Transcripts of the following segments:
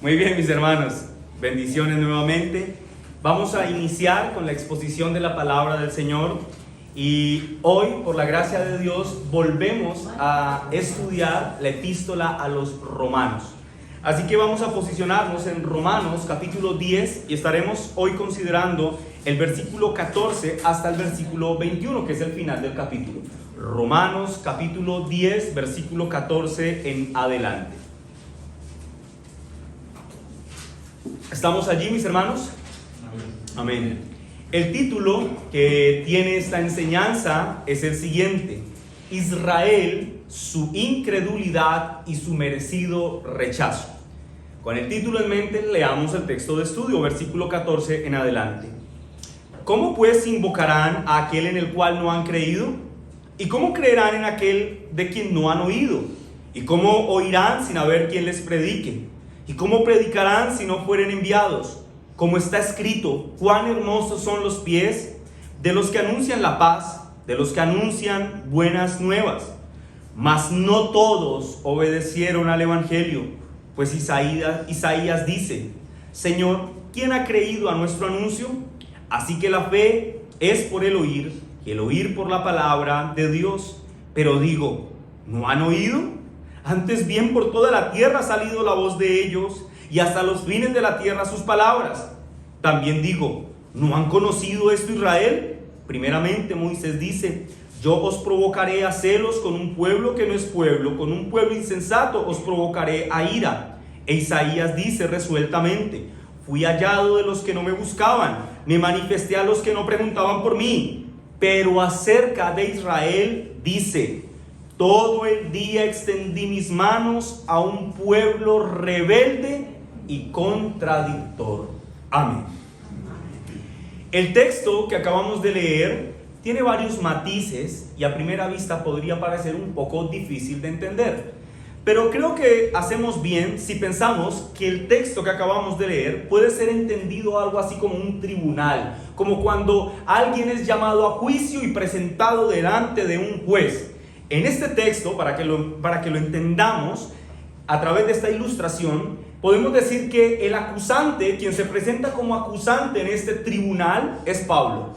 Muy bien, mis hermanos, bendiciones nuevamente. Vamos a iniciar con la exposición de la palabra del Señor y hoy, por la gracia de Dios, volvemos a estudiar la epístola a los romanos. Así que vamos a posicionarnos en Romanos capítulo 10 y estaremos hoy considerando el versículo 14 hasta el versículo 21, que es el final del capítulo. Romanos capítulo 10, versículo 14 en adelante. ¿Estamos allí, mis hermanos? Amén. El título que tiene esta enseñanza es el siguiente: Israel, su incredulidad y su merecido rechazo. Con el título en mente, leamos el texto de estudio, versículo 14 en adelante. ¿Cómo pues invocarán a aquel en el cual no han creído? ¿Y cómo creerán en aquel de quien no han oído? ¿Y cómo oirán sin haber quien les predique? ¿Y cómo predicarán si no fueren enviados? Como está escrito, cuán hermosos son los pies de los que anuncian la paz, de los que anuncian buenas nuevas. Mas no todos obedecieron al evangelio, pues Isaías dice: Señor, ¿quién ha creído a nuestro anuncio? Así que la fe es por el oír, y el oír por la palabra de Dios. Pero digo, ¿no han oído? Antes bien por toda la tierra ha salido la voz de ellos, y hasta los fines de la tierra sus palabras. También digo, ¿no han conocido esto Israel? Primeramente Moisés dice: yo os provocaré a celos con un pueblo que no es pueblo, con un pueblo insensato os provocaré a ira. E Isaías dice resueltamente: fui hallado de los que no me buscaban, me manifesté a los que no preguntaban por mí. Pero acerca de Israel dice: todo el día extendí mis manos a un pueblo rebelde y contradictor. Amén. El texto que acabamos de leer tiene varios matices y a primera vista podría parecer un poco difícil de entender. Pero creo que hacemos bien si pensamos que el texto que acabamos de leer puede ser entendido algo así como un tribunal, como cuando alguien es llamado a juicio y presentado delante de un juez. En este texto, para que lo entendamos a través de esta ilustración, podemos decir que el acusante, quien se presenta como acusante en este tribunal, es Pablo.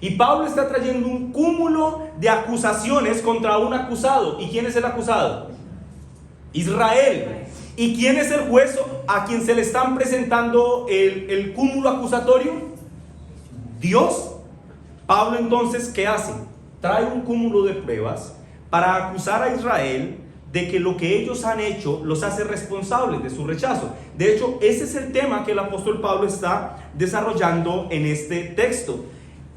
Y Pablo está trayendo un cúmulo de acusaciones contra un acusado. ¿Y quién es el acusado? Israel. ¿Y quién es el juez a quien se le están presentando el cúmulo acusatorio? Dios. Pablo entonces, ¿qué hace? Trae un cúmulo de pruebas para acusar a Israel de que lo que ellos han hecho los hace responsables de su rechazo. De hecho, ese es el tema que el apóstol Pablo está desarrollando en este texto.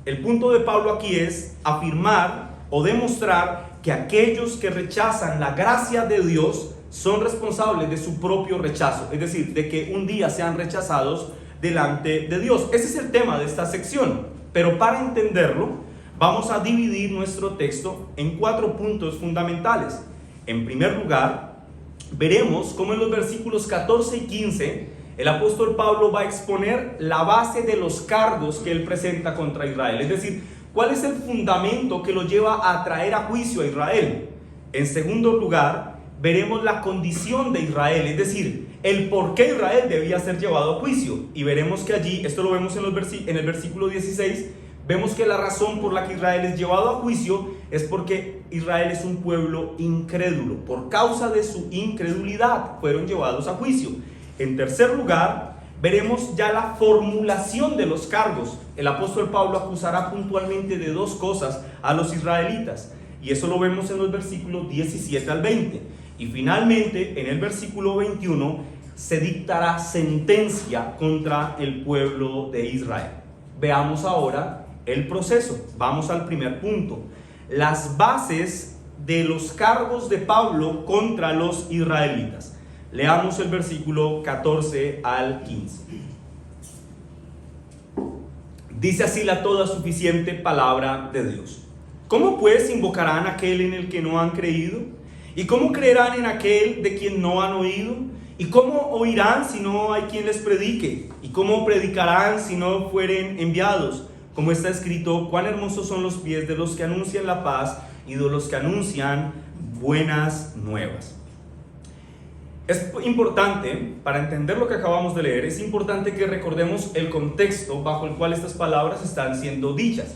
El punto de Pablo aquí es afirmar o demostrar que aquellos que rechazan la gracia de Dios son responsables de su propio rechazo, es decir, de que un día sean rechazados delante de Dios. Ese es el tema de esta sección, pero para entenderlo vamos a dividir nuestro texto en 4 puntos fundamentales. En primer lugar, veremos cómo en los versículos 14 y 15 el apóstol Pablo va a exponer la base de los cargos que él presenta contra Israel, es decir, cuál es el fundamento que lo lleva a traer a juicio a Israel. En segundo lugar, veremos la condición de Israel, es decir, el por qué Israel debía ser llevado a juicio. Y veremos que allí, esto lo vemos en el versículo 16, vemos que la razón por la que Israel es llevado a juicio es porque Israel es un pueblo incrédulo. Por causa de su incredulidad fueron llevados a juicio. En tercer lugar, veremos ya la formulación de los cargos. El apóstol Pablo acusará puntualmente de 2 cosas a los israelitas. Y eso lo vemos en los versículos 17 al 20. Y finalmente, en el versículo 21, se dictará sentencia contra el pueblo de Israel. Veamos ahora el proceso. Vamos al primer punto: las bases de los cargos de Pablo contra los israelitas. Leamos el versículo 14 al 15. Dice así la toda suficiente palabra de Dios: ¿cómo pues invocarán a aquel en el que no han creído? ¿Y cómo creerán en aquel de quien no han oído? ¿Y cómo oirán si no hay quien les predique? ¿Y cómo predicarán si no fueren enviados? Como está escrito, cuán hermosos son los pies de los que anuncian la paz y de los que anuncian buenas nuevas. Es importante, para entender lo que acabamos de leer, es importante que recordemos el contexto bajo el cual estas palabras están siendo dichas.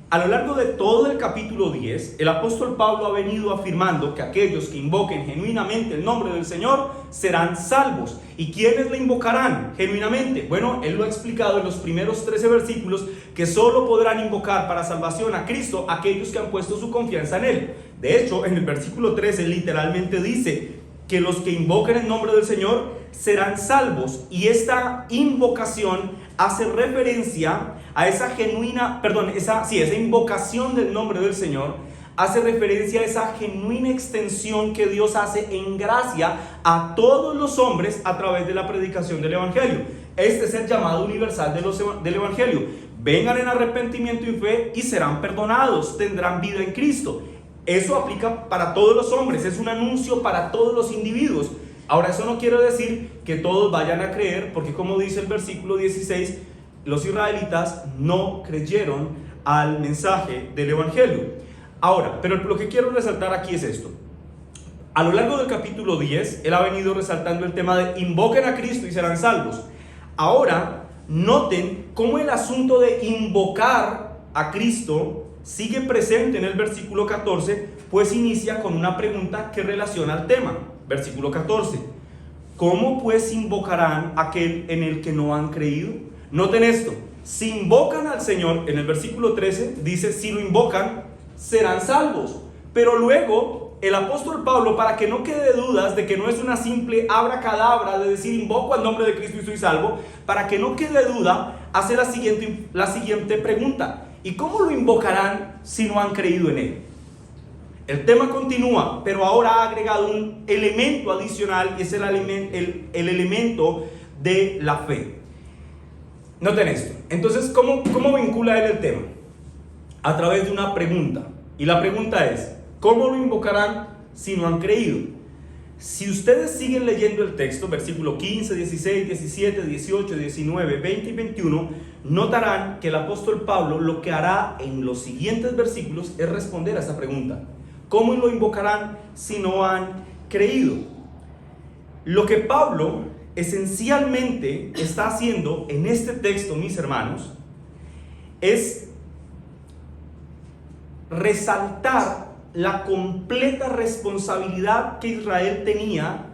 A lo largo de todo el capítulo 10, el apóstol Pablo ha venido afirmando que aquellos que invoquen genuinamente el nombre del Señor serán salvos. ¿Y quiénes le invocarán genuinamente? Bueno, él lo ha explicado en los primeros 13 versículos, que solo podrán invocar para salvación a Cristo aquellos que han puesto su confianza en Él. De hecho, en el versículo 13 literalmente dice que los que invoquen el nombre del Señor serán salvos, y esta invocación hace referencia a esa esa invocación del nombre del Señor hace referencia a esa genuina extensión que Dios hace en gracia a todos los hombres a través de la predicación del Evangelio. Este es el llamado universal del Evangelio. Vengan en arrepentimiento y fe y serán perdonados, tendrán vida en Cristo. Eso aplica para todos los hombres, es un anuncio para todos los individuos. Ahora, eso no quiere decir que todos vayan a creer, porque como dice el versículo 16, los israelitas no creyeron al mensaje del Evangelio. Ahora, pero lo que quiero resaltar aquí es esto. A lo largo del capítulo 10, él ha venido resaltando el tema de invoquen a Cristo y serán salvos. Ahora, noten cómo el asunto de invocar a Cristo sigue presente en el versículo 14, pues inicia con una pregunta que relaciona al tema. Versículo 14. ¿Cómo pues invocarán aquel en el que no han creído? Noten esto. Si invocan al Señor, en el versículo 13, dice, si lo invocan, serán salvos. Pero luego, el apóstol Pablo, para que no quede dudas de que no es una simple abracadabra de decir, invoco al nombre de Cristo y soy salvo, para que no quede duda, hace la siguiente pregunta. ¿Y cómo lo invocarán si no han creído en Él? El tema continúa, pero ahora ha agregado un elemento adicional, y es el elemento de la fe. Noten esto. Entonces, ¿cómo vincula él el tema? A través de una pregunta. Y la pregunta es, ¿cómo lo invocarán si no han creído? Si ustedes siguen leyendo el texto, versículo 15, 16, 17, 18, 19, 20 y 21, notarán que el apóstol Pablo lo que hará en los siguientes versículos es responder a esa pregunta. ¿Cómo lo invocarán si no han creído? Lo que Pablo esencialmente está haciendo en este texto, mis hermanos, es resaltar la completa responsabilidad que Israel tenía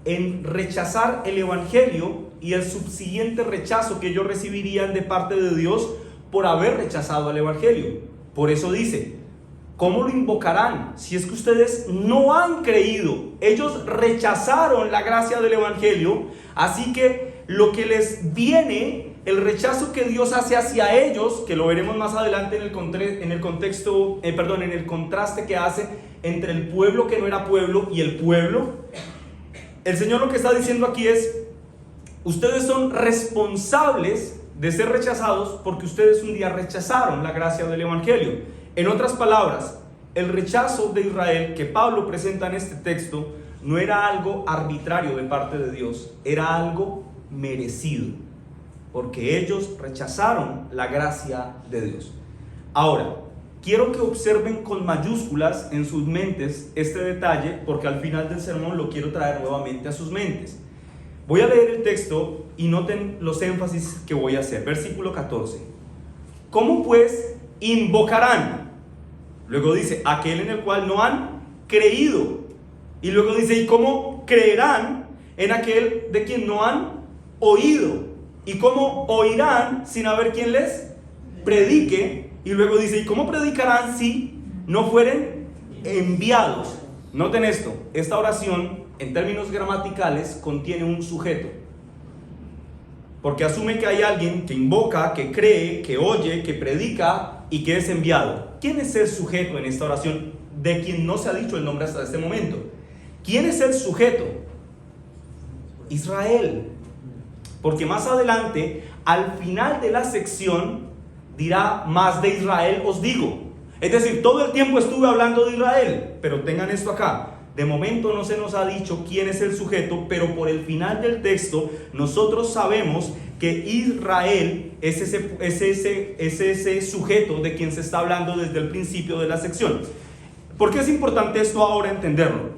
en rechazar el Evangelio y el subsiguiente rechazo que ellos recibirían de parte de Dios por haber rechazado el Evangelio. Por eso dice, ¿cómo lo invocarán si es que ustedes no han creído? Ellos rechazaron la gracia del Evangelio, así que lo que les viene, el rechazo que Dios hace hacia ellos, que lo veremos más adelante en el contraste que hace entre el pueblo que no era pueblo y el pueblo. El Señor lo que está diciendo aquí es, ustedes son responsables de ser rechazados porque ustedes un día rechazaron la gracia del Evangelio. En otras palabras, el rechazo de Israel que Pablo presenta en este texto no era algo arbitrario de parte de Dios, era algo merecido, porque ellos rechazaron la gracia de Dios. Ahora, quiero que observen con mayúsculas en sus mentes este detalle, porque al final del sermón lo quiero traer nuevamente a sus mentes. Voy a leer el texto y noten los énfasis que voy a hacer. Versículo 14. ¿Cómo pues invocarán? Luego dice, aquel en el cual no han creído. Y luego dice, ¿y cómo creerán en aquel de quien no han oído? ¿Y cómo oirán sin haber quien les predique? Y luego dice, ¿y cómo predicarán si no fueren enviados? Noten esto, esta oración en términos gramaticales contiene un sujeto, porque asume que hay alguien que invoca, que cree, que oye, que predica y que es enviado. ¿Quién es el sujeto en esta oración de quien no se ha dicho el nombre hasta este momento? ¿Quién es el sujeto? Israel. Porque más adelante, al final de la sección, dirá, más de Israel os digo. Es decir, todo el tiempo estuve hablando de Israel, pero tengan esto acá. De momento no se nos ha dicho quién es el sujeto, pero por el final del texto nosotros sabemos que Israel es ese sujeto de quien se está hablando desde el principio de la sección. ¿Por qué es importante esto ahora entenderlo?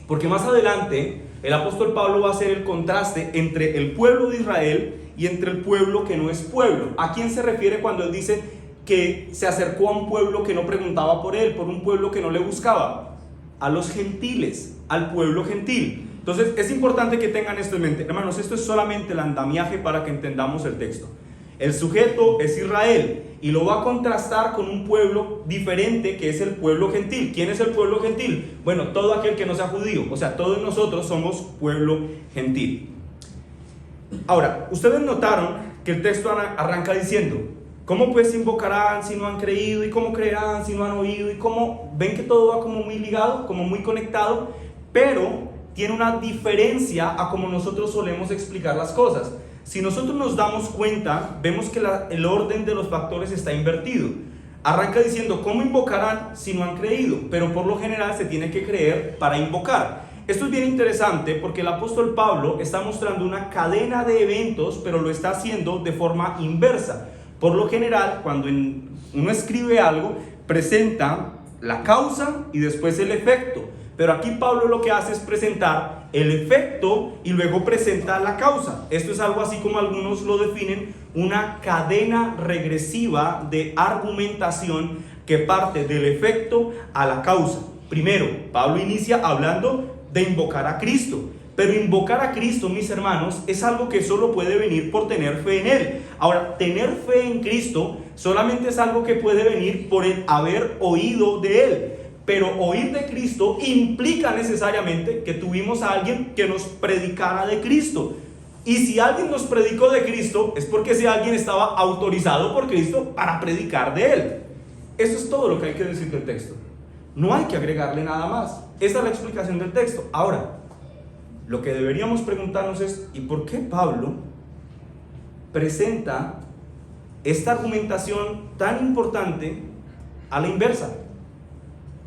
Porque más adelante El apóstol Pablo va a hacer el contraste entre el pueblo de Israel y entre el pueblo que no es pueblo. ¿A quién se refiere cuando él dice que se acercó a un pueblo que no preguntaba por él, por un pueblo que no le buscaba? A los gentiles, al pueblo gentil. Entonces es importante que tengan esto en mente. Hermanos, esto es solamente el andamiaje para que entendamos el texto. El sujeto es Israel y lo va a contrastar con un pueblo diferente que es el pueblo gentil. ¿Quién es el pueblo gentil? Bueno, todo aquel que no sea judío, o sea, todos nosotros somos pueblo gentil. Ahora, ustedes notaron que el texto arranca diciendo: ¿cómo pues invocarán si no han creído? ¿Y cómo creerán si no han oído? ¿Y cómo? Ven que todo va como muy ligado, como muy conectado, pero tiene una diferencia a como nosotros solemos explicar las cosas. Si nosotros nos damos cuenta, vemos que el orden de los factores está invertido. Arranca diciendo: ¿cómo invocarán si no han creído? Pero por lo general se tiene que creer para invocar. Esto es bien interesante porque el apóstol Pablo está mostrando una cadena de eventos, pero lo está haciendo de forma inversa. Por lo general, cuando uno escribe algo, presenta la causa y después el efecto. Pero aquí Pablo lo que hace es presentar el efecto y luego presenta la causa. Esto es algo así como algunos lo definen, una cadena regresiva de argumentación que parte del efecto a la causa. Primero, Pablo inicia hablando de invocar a Cristo. Pero invocar a Cristo, mis hermanos, es algo que solo puede venir por tener fe en Él. Ahora, tener fe en Cristo solamente es algo que puede venir por el haber oído de Él. Pero oír de Cristo implica necesariamente que tuvimos a alguien que nos predicara de Cristo. Y si alguien nos predicó de Cristo, es porque ese alguien estaba autorizado por Cristo para predicar de Él. Eso es todo lo que hay que decir del texto. No hay que agregarle nada más. Esa es la explicación del texto. Ahora, lo que deberíamos preguntarnos es: ¿y por qué Pablo presenta esta argumentación tan importante a la inversa?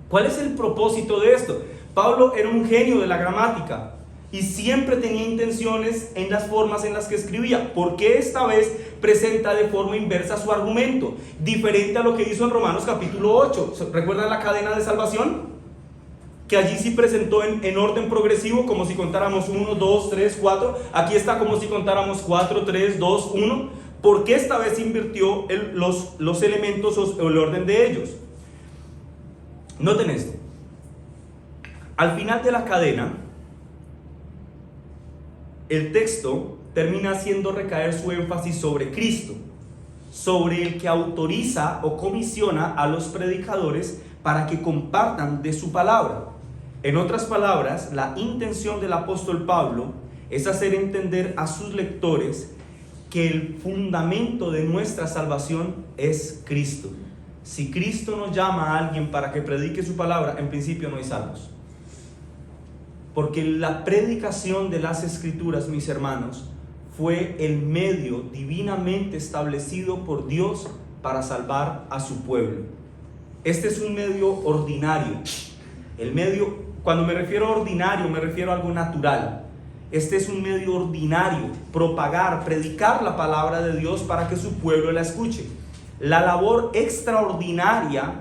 ¿Cuál es el propósito de esto? Pablo era un genio de la gramática y siempre tenía intenciones en las formas en las que escribía. ¿Por qué esta vez presenta de forma inversa su argumento? Diferente a lo que hizo en Romanos capítulo 8. ¿Recuerdan la cadena de salvación? Que allí sí presentó en orden progresivo, como si contáramos 1, 2, 3, 4. Aquí está como si contáramos 4, 3, 2, 1. ¿Por qué esta vez invirtió los elementos o el orden de ellos? Noten esto. Al final de la cadena, el texto termina haciendo recaer su énfasis sobre Cristo, sobre el que autoriza o comisiona a los predicadores para que compartan de su palabra. En otras palabras, la intención del apóstol Pablo es hacer entender a sus lectores que el fundamento de nuestra salvación es Cristo. Si Cristo nos llama a alguien para que predique su palabra, en principio no hay salvos. Porque la predicación de las Escrituras, mis hermanos, fue el medio divinamente establecido por Dios para salvar a su pueblo. Este es un medio ordinario. El medio, cuando me refiero a ordinario, me refiero a algo natural. Este es un medio ordinario, propagar, predicar la palabra de Dios para que su pueblo la escuche. La labor extraordinaria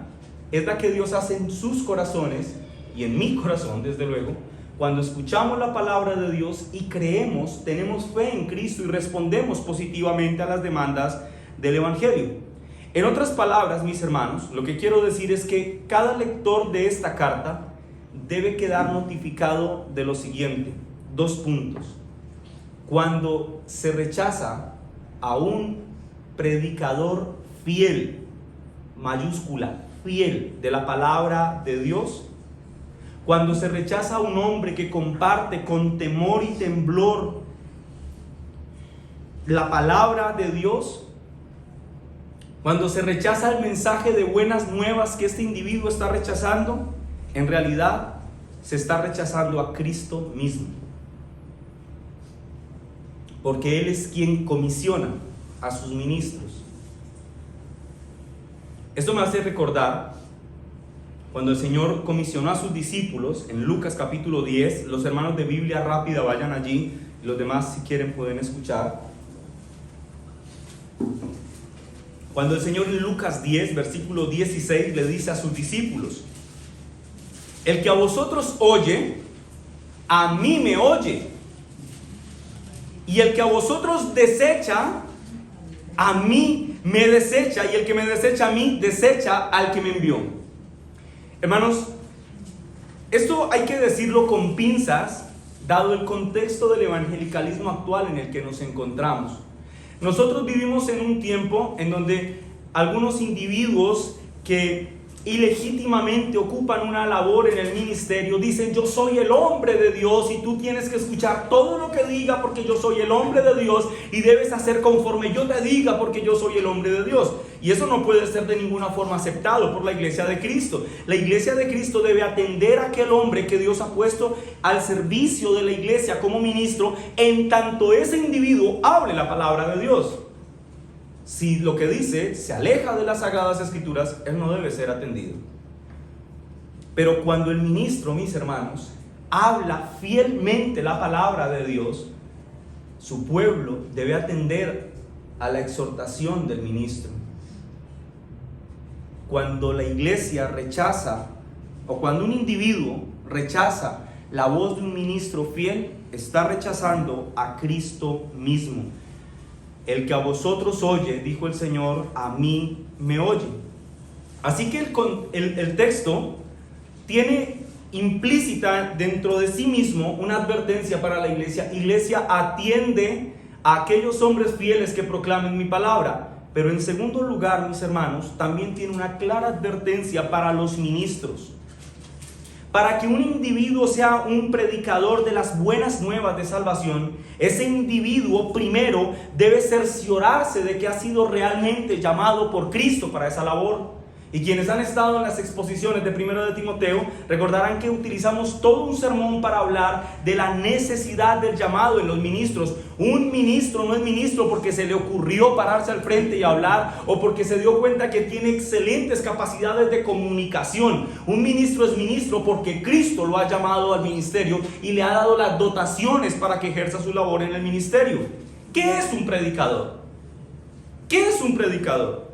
es la que Dios hace en sus corazones y en mi corazón, desde luego, cuando escuchamos la palabra de Dios y creemos, tenemos fe en Cristo y respondemos positivamente a las demandas del Evangelio. En otras palabras, mis hermanos, lo que quiero decir es que cada lector de esta carta debe quedar notificado de lo siguiente: 2 puntos. Cuando se rechaza a un predicador fiel, mayúscula, fiel de la palabra de Dios, cuando se rechaza a un hombre que comparte con temor y temblor la palabra de Dios, cuando se rechaza el mensaje de buenas nuevas que este individuo está rechazando, en realidad se está rechazando a Cristo mismo. Porque Él es quien comisiona a sus ministros. Esto me hace recordar cuando el Señor comisionó a sus discípulos en Lucas capítulo 10. Los hermanos de Biblia Rápida vayan allí, y los demás si quieren pueden escuchar. Cuando el Señor en Lucas 10, versículo 16, le dice a sus discípulos: el que a vosotros oye, a mí me oye. Y el que a vosotros desecha, a mí me desecha. Y el que me desecha a mí, desecha al que me envió. Hermanos, esto hay que decirlo con pinzas, dado el contexto del evangelicalismo actual en el que nos encontramos. Nosotros vivimos en un tiempo en donde algunos individuos que ilegítimamente ocupan una labor en el ministerio dicen: yo soy el hombre de Dios y tú tienes que escuchar todo lo que diga porque yo soy el hombre de Dios y debes hacer conforme yo te diga porque yo soy el hombre de Dios. Y eso no puede ser de ninguna forma aceptado por la iglesia de Cristo. La iglesia de Cristo debe atender a aquel hombre que Dios ha puesto al servicio de la iglesia como ministro, en tanto ese individuo hable la palabra de Dios. Si lo que dice se aleja de las Sagradas Escrituras, él no debe ser atendido. Pero cuando el ministro, mis hermanos, habla fielmente la palabra de Dios, su pueblo debe atender a la exhortación del ministro. Cuando la iglesia rechaza, o cuando un individuo rechaza la voz de un ministro fiel, está rechazando a Cristo mismo. El que a vosotros oye, dijo el Señor, a mí me oye. Así que el texto tiene implícita dentro de sí mismo una advertencia para la iglesia. Iglesia, atiende a aquellos hombres fieles que proclamen mi palabra. Pero en segundo lugar, mis hermanos, también tiene una clara advertencia para los ministros. Para que un individuo sea un predicador de las buenas nuevas de salvación, ese individuo primero debe cerciorarse de que ha sido realmente llamado por Cristo para esa labor. Y quienes han estado en las exposiciones de 1 de Timoteo recordarán que utilizamos todo un sermón para hablar de la necesidad del llamado en los ministros. Un ministro no es ministro porque se le ocurrió pararse al frente y hablar, o porque se dio cuenta que tiene excelentes capacidades de comunicación. Un ministro es ministro porque Cristo lo ha llamado al ministerio y le ha dado las dotaciones para que ejerza su labor en el ministerio. ¿Qué es un predicador? ¿Qué es un predicador?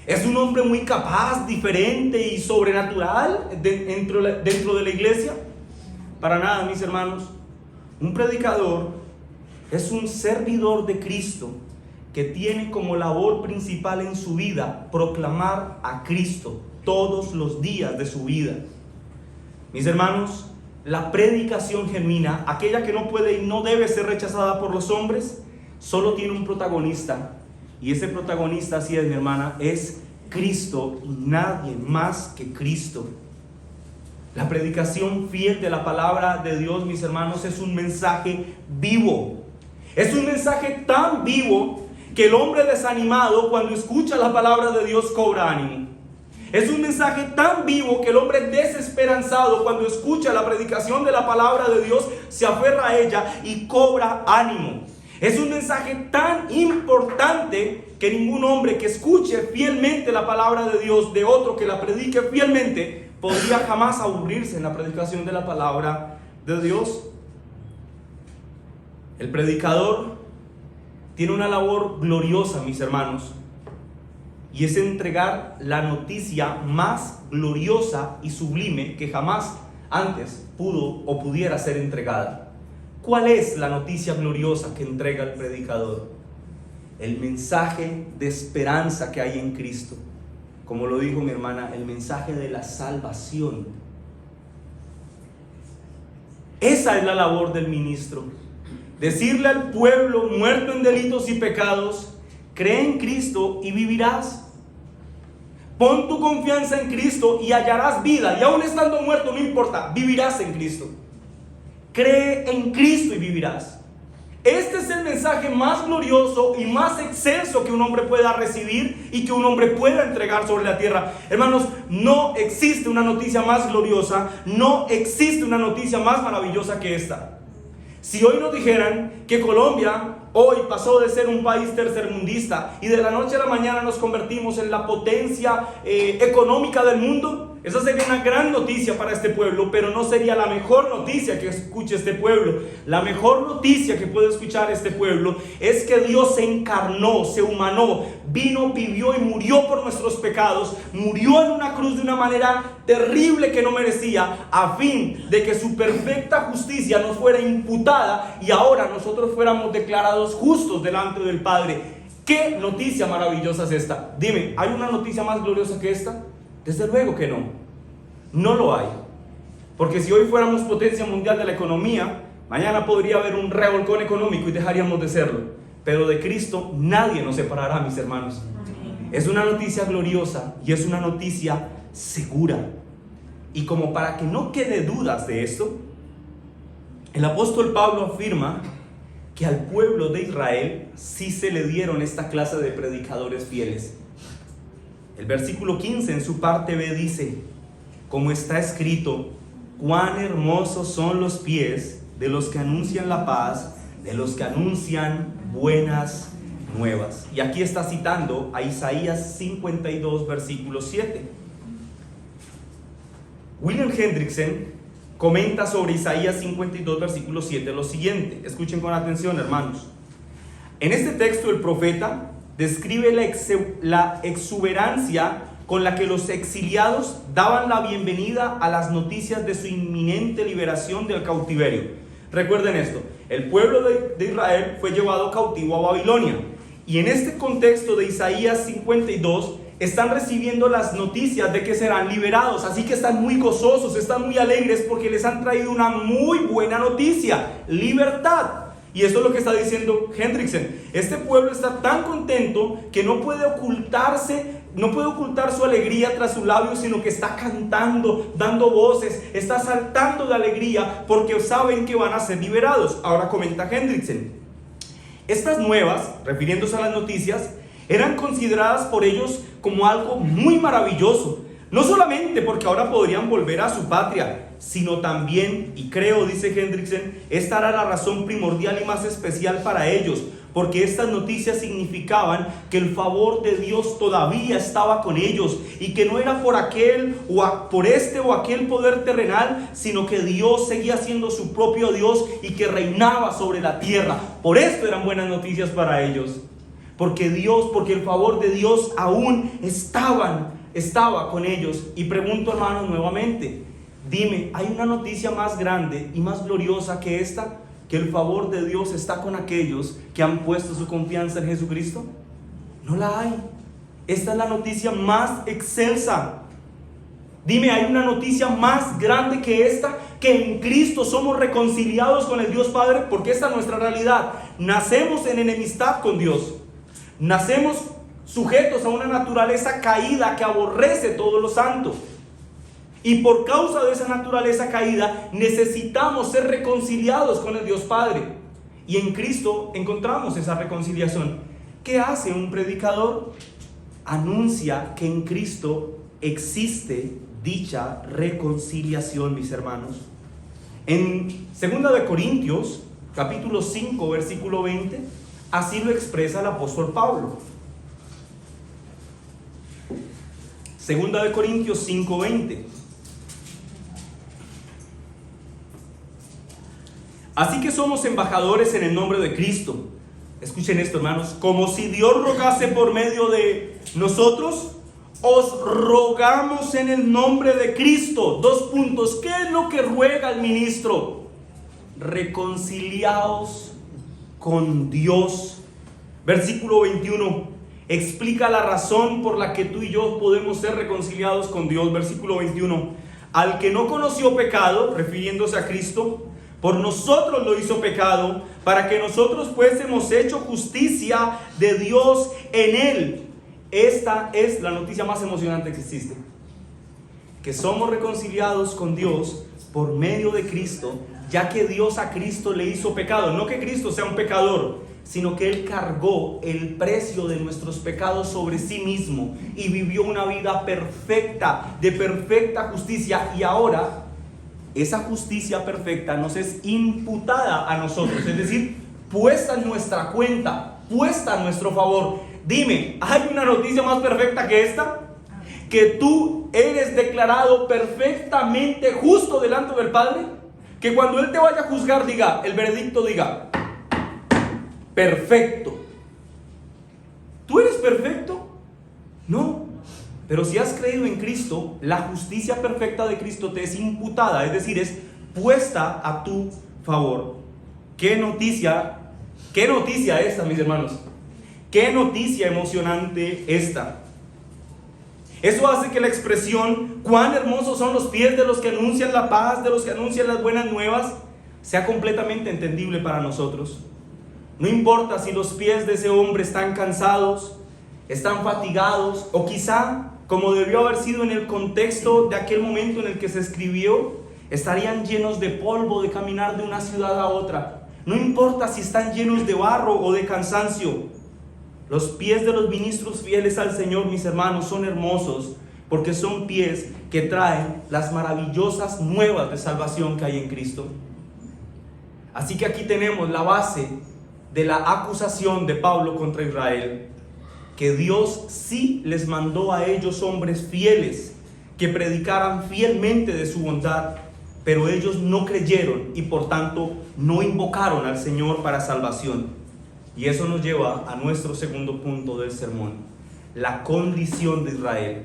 ¿Es un hombre muy capaz, diferente y sobrenatural dentro de la iglesia? Para nada, mis hermanos. Un predicador es un servidor de Cristo que tiene como labor principal en su vida proclamar a Cristo todos los días de su vida. Mis hermanos, la predicación genuina, aquella que no puede y no debe ser rechazada por los hombres, solo tiene un protagonista. Y ese protagonista, así es, mi hermana, es Cristo y nadie más que Cristo. La predicación fiel de la palabra de Dios, mis hermanos, es un mensaje vivo. Es un mensaje tan vivo que el hombre desanimado, cuando escucha la palabra de Dios, cobra ánimo. Es un mensaje tan vivo que el hombre desesperanzado, cuando escucha la predicación de la palabra de Dios, se aferra a ella y cobra ánimo. Es un mensaje tan importante que ningún hombre que escuche fielmente la palabra de Dios de otro que la predique fielmente podría jamás aburrirse en la predicación de la palabra de Dios. El predicador tiene una labor gloriosa, mis hermanos, y es entregar la noticia más gloriosa y sublime que jamás antes pudo o pudiera ser entregada. ¿Cuál es la noticia gloriosa que entrega el predicador? El mensaje de esperanza que hay en Cristo. Como lo dijo mi hermana, el mensaje de la salvación. Esa es la labor del ministro. Decirle al pueblo muerto en delitos y pecados: cree en Cristo y vivirás. Pon tu confianza en Cristo y hallarás vida. Y aún estando muerto, no importa, vivirás en Cristo. Cree en Cristo y vivirás. Este es el mensaje más glorioso y más excelso que un hombre pueda recibir y que un hombre pueda entregar sobre la tierra. Hermanos, no existe una noticia más gloriosa, no existe una noticia más maravillosa que esta. Si hoy nos dijeran que Colombia hoy pasó de ser un país tercermundista y de la noche a la mañana nos convertimos en la potencia económica del mundo. Esa sería una gran noticia para este pueblo, pero no sería la mejor noticia que escuche este pueblo. La mejor noticia que puede escuchar este pueblo es que Dios se encarnó, se humanó, vino, vivió y murió por nuestros pecados, murió en una cruz de una manera terrible que no merecía, a fin de que su perfecta justicia nos fuera imputada y ahora nosotros fuéramos declarados justos delante del Padre. ¿Qué noticia maravillosa es esta? Dime, ¿hay una noticia más gloriosa que esta? Desde luego que no, no lo hay. Porque si hoy fuéramos potencia mundial de la economía, mañana podría haber un revolcón económico y dejaríamos de serlo. Pero de Cristo nadie nos separará, mis hermanos. Es una noticia gloriosa y es una noticia segura. Y como para que no quede dudas de esto, el apóstol Pablo afirma que al pueblo de Israel sí se le dieron esta clase de predicadores fieles. El versículo 15 en su parte B dice: como está escrito, cuán hermosos son los pies de los que anuncian la paz, de los que anuncian buenas nuevas. Y aquí está citando a Isaías 52, versículo 7. William Hendrickson comenta sobre Isaías 52, versículo 7 lo siguiente. Escuchen con atención, hermanos. En este texto el profeta describe la exuberancia con la que los exiliados daban la bienvenida a las noticias de su inminente liberación del cautiverio. Recuerden esto, el pueblo de Israel fue llevado cautivo a Babilonia, y en este contexto de Isaías 52 están recibiendo las noticias de que serán liberados, así que están muy gozosos, están muy alegres porque les han traído una muy buena noticia: libertad. Y esto es lo que está diciendo Hendrickson. Este pueblo está tan contento que no puede ocultar su alegría tras sus labios, sino que está cantando, dando voces, está saltando de alegría porque saben que van a ser liberados. Ahora comenta Hendrickson: estas nuevas, refiriéndose a las noticias, eran consideradas por ellos como algo muy maravilloso. No solamente porque ahora podrían volver a su patria, sino también, y creo, dice Hendrickson, esta era la razón primordial y más especial para ellos, porque estas noticias significaban que el favor de Dios todavía estaba con ellos, y que no era por por este o aquel poder terrenal, sino que Dios seguía siendo su propio Dios y que reinaba sobre la tierra. Por esto eran buenas noticias para ellos, porque el favor de Dios aún estaba con ellos. Y pregunto, hermanos, nuevamente, dime, ¿hay una noticia más grande y más gloriosa que esta? ¿Que el favor de Dios está con aquellos que han puesto su confianza en Jesucristo? No la hay. Esta es la noticia más excelsa. Dime, ¿hay una noticia más grande que esta? Que en Cristo somos reconciliados con el Dios Padre, porque esta es nuestra realidad. Nacemos en enemistad con Dios. Nacemos sujetos a una naturaleza caída que aborrece todo lo santo. Y por causa de esa naturaleza caída necesitamos ser reconciliados con el Dios Padre. Y en Cristo encontramos esa reconciliación. ¿Qué hace un predicador? Anuncia que en Cristo existe dicha reconciliación, mis hermanos. En 2 de Corintios, capítulo 5, versículo 20, así lo expresa el apóstol Pablo. 2 de Corintios 5, 20. Así que somos embajadores en el nombre de Cristo. Escuchen esto, hermanos. Como si Dios rogase por medio de nosotros, os rogamos en el nombre de Cristo. 2 puntos. ¿Qué es lo que ruega el ministro? Reconciliaos con Dios. Versículo 21. Explica la razón por la que tú y yo podemos ser reconciliados con Dios. Versículo 21. Al que no conoció pecado, refiriéndose a Cristo, por nosotros lo hizo pecado, para que nosotros fuésemos hecho justicia de Dios en él. Esta es la noticia más emocionante que existe: que somos reconciliados con Dios por medio de Cristo, ya que Dios a Cristo le hizo pecado. No que Cristo sea un pecador, sino que Él cargó el precio de nuestros pecados sobre sí mismo y vivió una vida perfecta, de perfecta justicia. Y ahora esa justicia perfecta nos es imputada a nosotros, es decir, puesta en nuestra cuenta, puesta a nuestro favor. Dime, ¿hay una noticia más perfecta que esta? Que tú eres declarado perfectamente justo delante del Padre. Que cuando Él te vaya a juzgar, diga, el veredicto diga, perfecto. ¿Tú eres perfecto? No. Pero si has creído en Cristo, la justicia perfecta de Cristo te es imputada, es decir, es puesta a tu favor. ¿Qué noticia esta, mis hermanos? Qué noticia emocionante esta. Eso hace que la expresión, cuán hermosos son los pies de los que anuncian la paz, de los que anuncian las buenas nuevas, sea completamente entendible para nosotros. No importa si los pies de ese hombre están cansados, están fatigados, o quizá, como debió haber sido en el contexto de aquel momento en el que se escribió, estarían llenos de polvo de caminar de una ciudad a otra. No importa si están llenos de barro o de cansancio. Los pies de los ministros fieles al Señor, mis hermanos, son hermosos porque son pies que traen las maravillosas nuevas de salvación que hay en Cristo. Así que aquí tenemos la base de la acusación de Pablo contra Israel, que Dios sí les mandó a ellos hombres fieles que predicaran fielmente de su bondad, pero ellos no creyeron y por tanto no invocaron al Señor para salvación. Y eso nos lleva a nuestro segundo punto del sermón: la condición de Israel,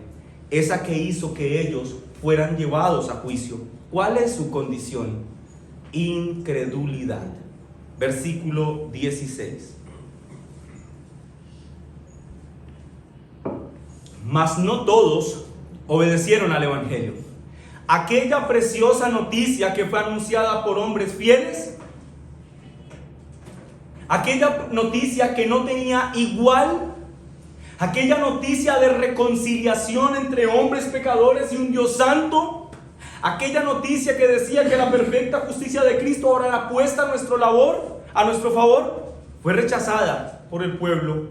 esa que hizo que ellos fueran llevados a juicio. ¿Cuál es su condición? Incredulidad. Versículo 16. Mas no todos obedecieron al Evangelio. Aquella preciosa noticia que fue anunciada por hombres fieles, aquella noticia que no tenía igual, aquella noticia de reconciliación entre hombres pecadores y un Dios santo, aquella noticia que decía que la perfecta justicia de Cristo ahora era puesta a nuestro favor, fue rechazada por el pueblo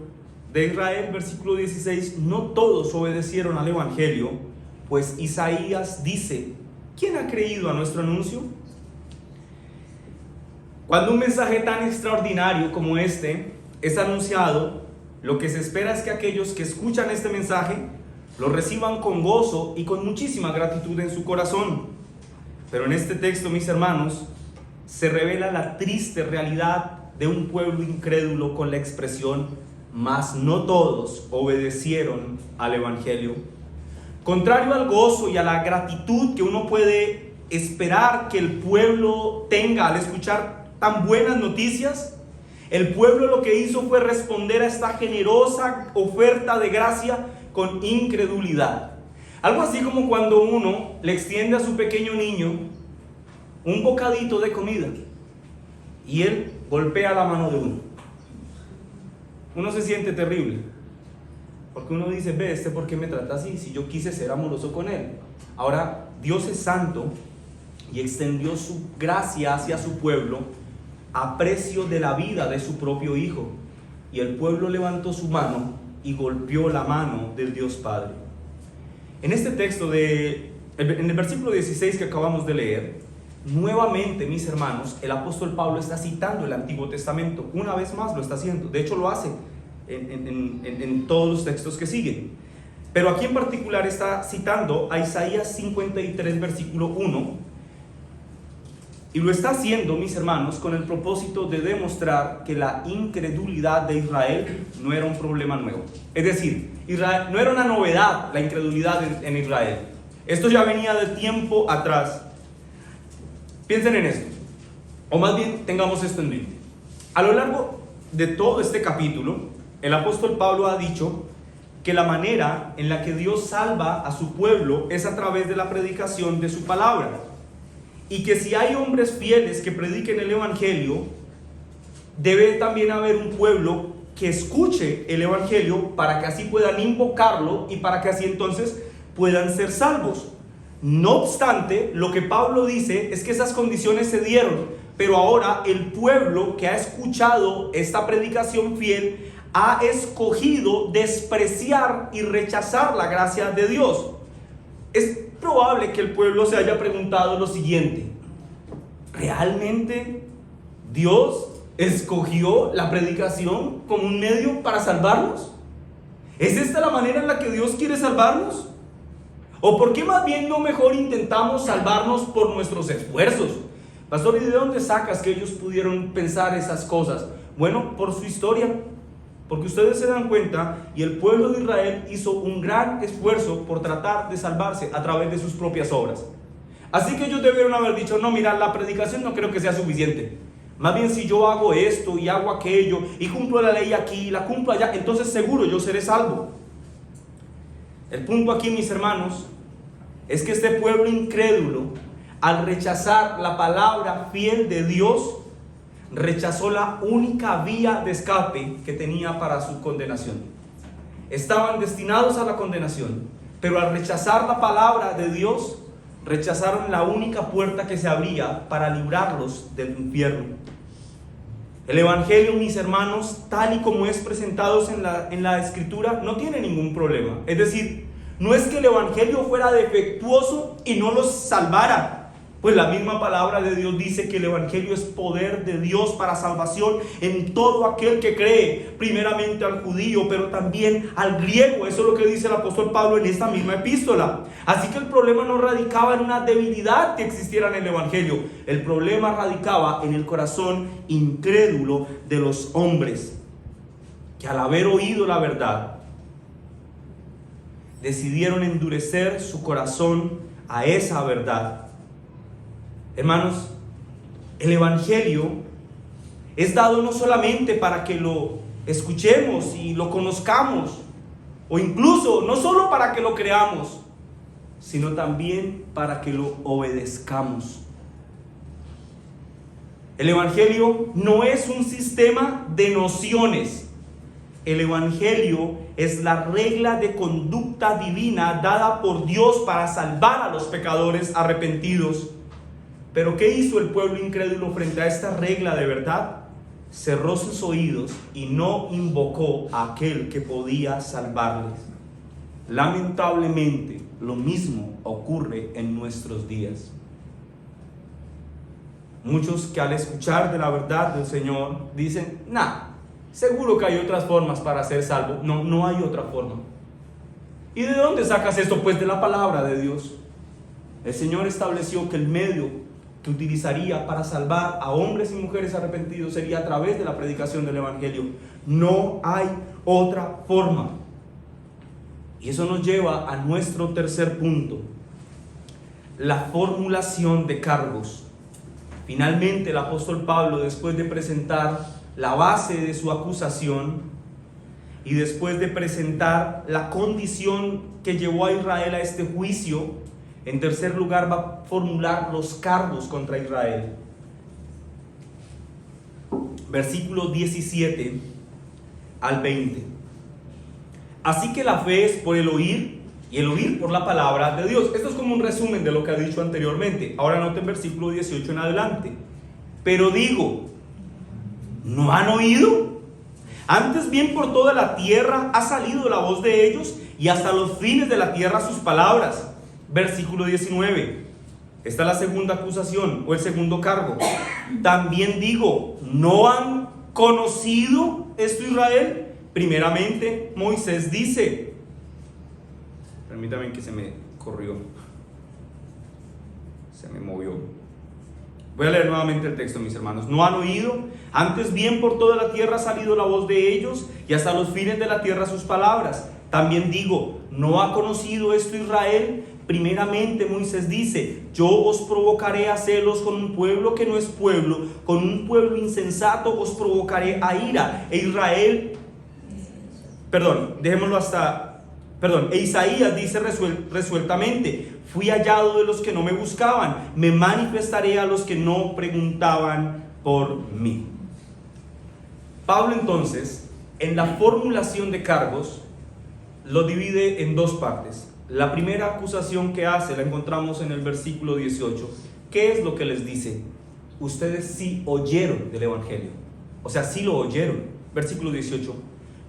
de Israel. Versículo 16: no todos obedecieron al Evangelio, pues Isaías dice: ¿quién ha creído a nuestro anuncio? Cuando un mensaje tan extraordinario como este es anunciado, lo que se espera es que aquellos que escuchan este mensaje lo reciban con gozo y con muchísima gratitud en su corazón. Pero en este texto, mis hermanos, se revela la triste realidad de un pueblo incrédulo con la expresión: mas no todos obedecieron al Evangelio. Contrario al gozo y a la gratitud que uno puede esperar que el pueblo tenga al escuchar tan buenas noticias, el pueblo lo que hizo fue responder a esta generosa oferta de gracia con incredulidad. Algo así como cuando uno le extiende a su pequeño niño un bocadito de comida y él golpea la mano de uno. Uno se siente terrible, porque uno dice: ve, ¿por qué me trata así? Si yo quise ser amoroso con él. Ahora, Dios es santo y extendió su gracia hacia su pueblo a precio de la vida de su propio Hijo. Y el pueblo levantó su mano y golpeó la mano del Dios Padre. En este texto, en el versículo 16 que acabamos de leer, nuevamente, mis hermanos, el apóstol Pablo está citando el Antiguo Testamento. Una vez más lo está haciendo. De hecho, lo hace en todos los textos que siguen. Pero aquí en particular está citando a Isaías 53, versículo 1. Y lo está haciendo, mis hermanos, con el propósito de demostrar que la incredulidad de Israel no era un problema nuevo. Es decir, no era una novedad la incredulidad en Israel. Esto ya venía de tiempo atrás. Piensen en esto, o más bien tengamos esto en mente. A lo largo de todo este capítulo, el apóstol Pablo ha dicho que la manera en la que Dios salva a su pueblo es a través de la predicación de su palabra. Y que si hay hombres fieles que prediquen el Evangelio, debe también haber un pueblo que escuche el Evangelio para que así puedan invocarlo y para que así entonces puedan ser salvos. No obstante, lo que Pablo dice es que esas condiciones se dieron, pero ahora el pueblo que ha escuchado esta predicación fiel ha escogido despreciar y rechazar la gracia de Dios. Es probable que el pueblo se haya preguntado lo siguiente: ¿realmente Dios escogió la predicación como un medio para salvarnos? ¿Es esta la manera en la que Dios quiere salvarnos? ¿O por qué más bien no mejor intentamos salvarnos por nuestros esfuerzos? Pastor, ¿y de dónde sacas que ellos pudieron pensar esas cosas? Bueno, por su historia. Porque ustedes se dan cuenta, y el pueblo de Israel hizo un gran esfuerzo por tratar de salvarse a través de sus propias obras. Así que ellos debieron haber dicho, no, mira, la predicación no creo que sea suficiente. Más bien, si yo hago esto y hago aquello y cumplo la ley aquí y la cumplo allá, entonces seguro yo seré salvo. El punto aquí, mis hermanos, es que este pueblo incrédulo, al rechazar la palabra fiel de Dios, rechazó la única vía de escape que tenía para su condenación. Estaban destinados a la condenación, pero al rechazar la palabra de Dios, rechazaron la única puerta que se abría para librarlos del infierno. El Evangelio, mis hermanos, tal y como es presentado en la Escritura, no tiene ningún problema. Es decir, no es que el Evangelio fuera defectuoso y no los salvara. Pues la misma palabra de Dios dice que el Evangelio es poder de Dios para salvación en todo aquel que cree, primeramente al judío, pero también al griego. Eso es lo que dice el apóstol Pablo en esta misma epístola. Así que el problema no radicaba en una debilidad que existiera en el Evangelio. El problema radicaba en el corazón incrédulo de los hombres, que al haber oído la verdad, decidieron endurecer su corazón a esa verdad. Hermanos, el Evangelio es dado no solamente para que lo escuchemos y lo conozcamos, o incluso no solo para que lo creamos, sino también para que lo obedezcamos. El Evangelio no es un sistema de nociones. El Evangelio es la regla de conducta divina dada por Dios para salvar a los pecadores arrepentidos. Pero ¿qué hizo el pueblo incrédulo frente a esta regla de verdad? Cerró sus oídos y no invocó a aquel que podía salvarles. Lamentablemente, lo mismo ocurre en nuestros días. Muchos que al escuchar de la verdad del Señor dicen, seguro que hay otras formas para ser salvo. No hay otra forma. ¿Y de dónde sacas esto? Pues de la palabra de Dios. El Señor estableció que el medio que utilizaría para salvar a hombres y mujeres arrepentidos sería a través de la predicación del Evangelio. No hay otra forma. Y eso nos lleva a nuestro tercer punto: la formulación de cargos. Finalmente, el apóstol Pablo, después de presentar la base de su acusación y después de presentar la condición que llevó a Israel a este juicio, en tercer lugar va a formular los cargos contra Israel. Versículos 17 al 20. Así que la fe es por el oír, y el oír por la palabra de Dios. Esto es como un resumen de lo que ha dicho anteriormente. Ahora noten versículo 18 en adelante. Pero digo, ¿no han oído? Antes bien por toda la tierra ha salido la voz de ellos, y hasta los fines de la tierra sus palabras. Versículo 19. Esta es la segunda acusación o el segundo cargo. También digo, ¿no han conocido esto Israel? Primeramente Moisés dice, permítame que se me corrió, se me movió. Voy a leer nuevamente el texto, mis hermanos. ¿No han oído? Antes bien por toda la tierra ha salido la voz de ellos, y hasta los fines de la tierra sus palabras. También digo, ¿no ha conocido esto Israel? Primeramente Moisés dice, yo os provocaré a celos con un pueblo que no es pueblo, con un pueblo insensato os provocaré a ira. E Isaías dice resueltamente, fui hallado de los que no me buscaban, me manifestaré a los que no preguntaban por mí. Pablo entonces, en la formulación de cargos, lo divide en dos partes. La primera acusación que hace la encontramos en el versículo 18. ¿Qué es lo que les dice? Ustedes sí oyeron del Evangelio. O sea, sí lo oyeron. Versículo 18.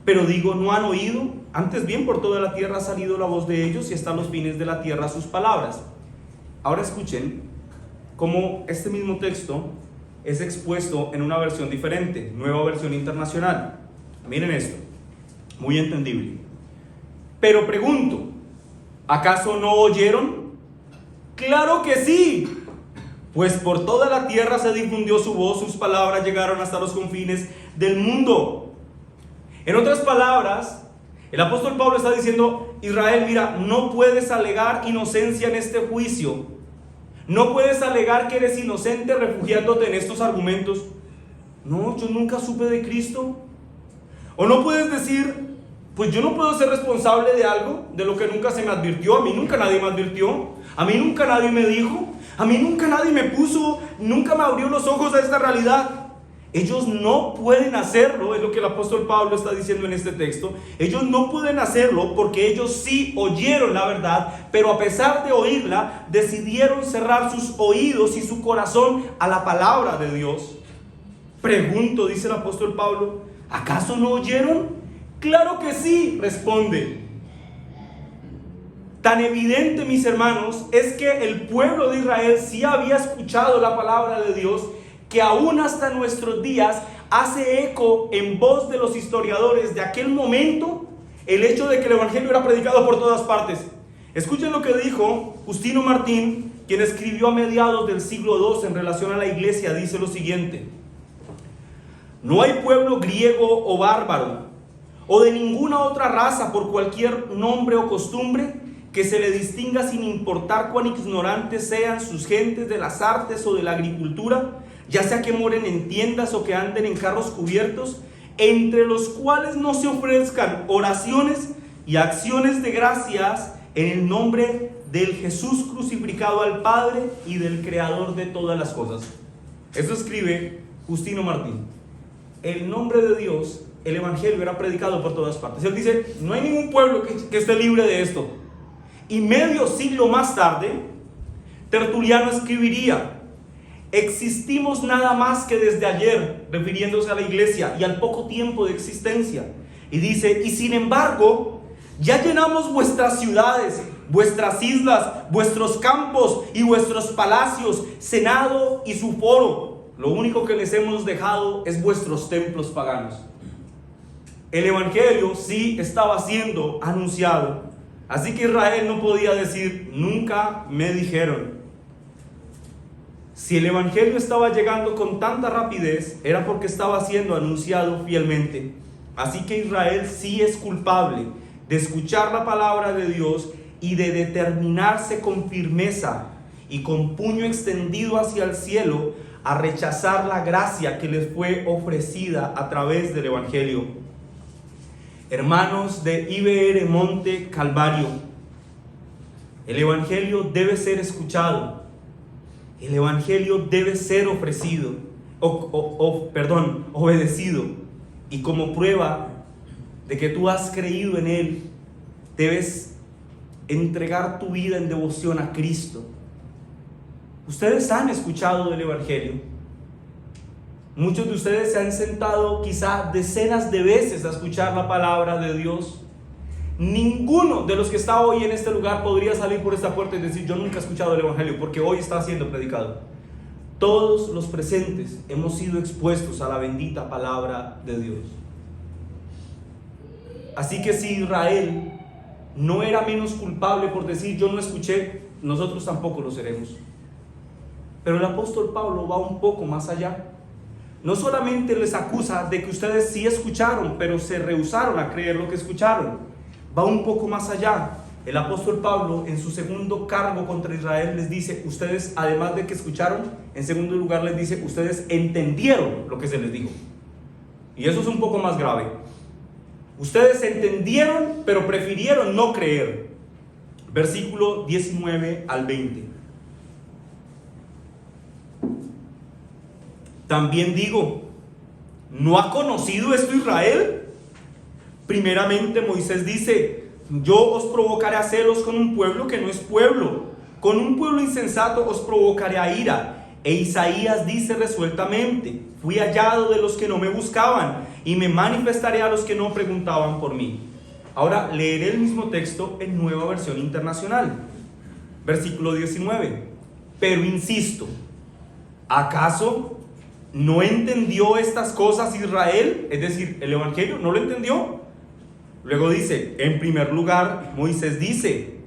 Pero digo, ¿no han oído? Antes bien por toda la tierra ha salido la voz de ellos, y hasta los fines de la tierra sus palabras. Ahora escuchen cómo este mismo texto es expuesto en una versión diferente, Nueva Versión Internacional. Miren esto, muy entendible. Pero pregunto, ¿acaso no oyeron? ¡Claro que sí! Pues por toda la tierra se difundió su voz, sus palabras llegaron hasta los confines del mundo. En otras palabras, el apóstol Pablo está diciendo: Israel, mira, no puedes alegar inocencia en este juicio. No puedes alegar que eres inocente refugiándote en estos argumentos. No, yo nunca supe de Cristo. O no puedes decir: pues yo no puedo ser responsable de algo, de lo que nunca se me advirtió. A mí nunca nadie me advirtió. A mí nunca nadie me dijo. A mí nunca nadie me puso, nunca me abrió los ojos a esta realidad. Ellos no pueden hacerlo, es lo que el apóstol Pablo está diciendo en este texto. Ellos no pueden hacerlo porque ellos sí oyeron la verdad, pero a pesar de oírla, decidieron cerrar sus oídos y su corazón a la palabra de Dios. Pregunto, dice el apóstol Pablo, ¿acaso no oyeron? Claro que sí, responde. Tan evidente, mis hermanos, es que el pueblo de Israel sí había escuchado la palabra de Dios, que aún hasta nuestros días hace eco en voz de los historiadores de aquel momento el hecho de que el evangelio era predicado por todas partes. Escuchen lo que dijo Justino Martín, quien escribió a mediados del siglo II en relación a la iglesia. Dice lo siguiente: no hay pueblo griego o bárbaro o de ninguna otra raza por cualquier nombre o costumbre que se le distinga, sin importar cuán ignorantes sean sus gentes de las artes o de la agricultura, ya sea que moren en tiendas o que anden en carros cubiertos, entre los cuales no se ofrezcan oraciones y acciones de gracias en el nombre del Jesús crucificado al Padre y del Creador de todas las cosas. Eso escribe Justino Martín. El nombre de Dios, el evangelio era predicado por todas partes. Él dice, no hay ningún pueblo que esté libre de esto. Y medio siglo más tarde, Tertuliano escribiría: existimos nada más que desde ayer, refiriéndose a la iglesia y al poco tiempo de existencia. Y dice, y sin embargo, ya llenamos vuestras ciudades, vuestras islas, vuestros campos y vuestros palacios, senado y su foro. Lo único que les hemos dejado es vuestros templos paganos. El evangelio sí estaba siendo anunciado. Así que Israel no podía decir, nunca me dijeron. Si el evangelio estaba llegando con tanta rapidez, era porque estaba siendo anunciado fielmente. Así que Israel sí es culpable de escuchar la palabra de Dios y de determinarse con firmeza y con puño extendido hacia el cielo a rechazar la gracia que les fue ofrecida a través del evangelio. Hermanos de IBR Monte Calvario, el evangelio debe ser escuchado. El evangelio debe ser ofrecido, obedecido. Y como prueba de que tú has creído en él, debes entregar tu vida en devoción a Cristo. Ustedes han escuchado del evangelio. Muchos de ustedes se han sentado quizá decenas de veces a escuchar la palabra de Dios. Ninguno de los que está hoy en este lugar podría salir por esta puerta y decir, yo nunca he escuchado el evangelio, porque hoy está siendo predicado. Todos los presentes hemos sido expuestos a la bendita palabra de Dios. Así que si Israel no era menos culpable por decir, yo no escuché, nosotros tampoco lo seremos. Pero el apóstol Pablo va un poco más allá. No solamente les acusa de que ustedes sí escucharon, pero se rehusaron a creer lo que escucharon. Va un poco más allá. El apóstol Pablo, en su segundo cargo contra Israel, les dice, ustedes, además de que escucharon, en segundo lugar les dice, ustedes entendieron lo que se les dijo. Y eso es un poco más grave. Ustedes entendieron, pero prefirieron no creer. Versículo 19 al 20. También digo, ¿no ha conocido esto Israel? Primeramente Moisés dice, yo os provocaré a celos con un pueblo que no es pueblo, con un pueblo insensato os provocaré a ira. E Isaías dice resueltamente, fui hallado de los que no me buscaban y me manifestaré a los que no preguntaban por mí. Ahora leeré el mismo texto en Nueva Versión Internacional. Versículo 19. Pero insisto, ¿acaso ¿no entendió estas cosas Israel? Es decir, el Evangelio no lo entendió. Luego dice, en primer lugar, Moisés dice,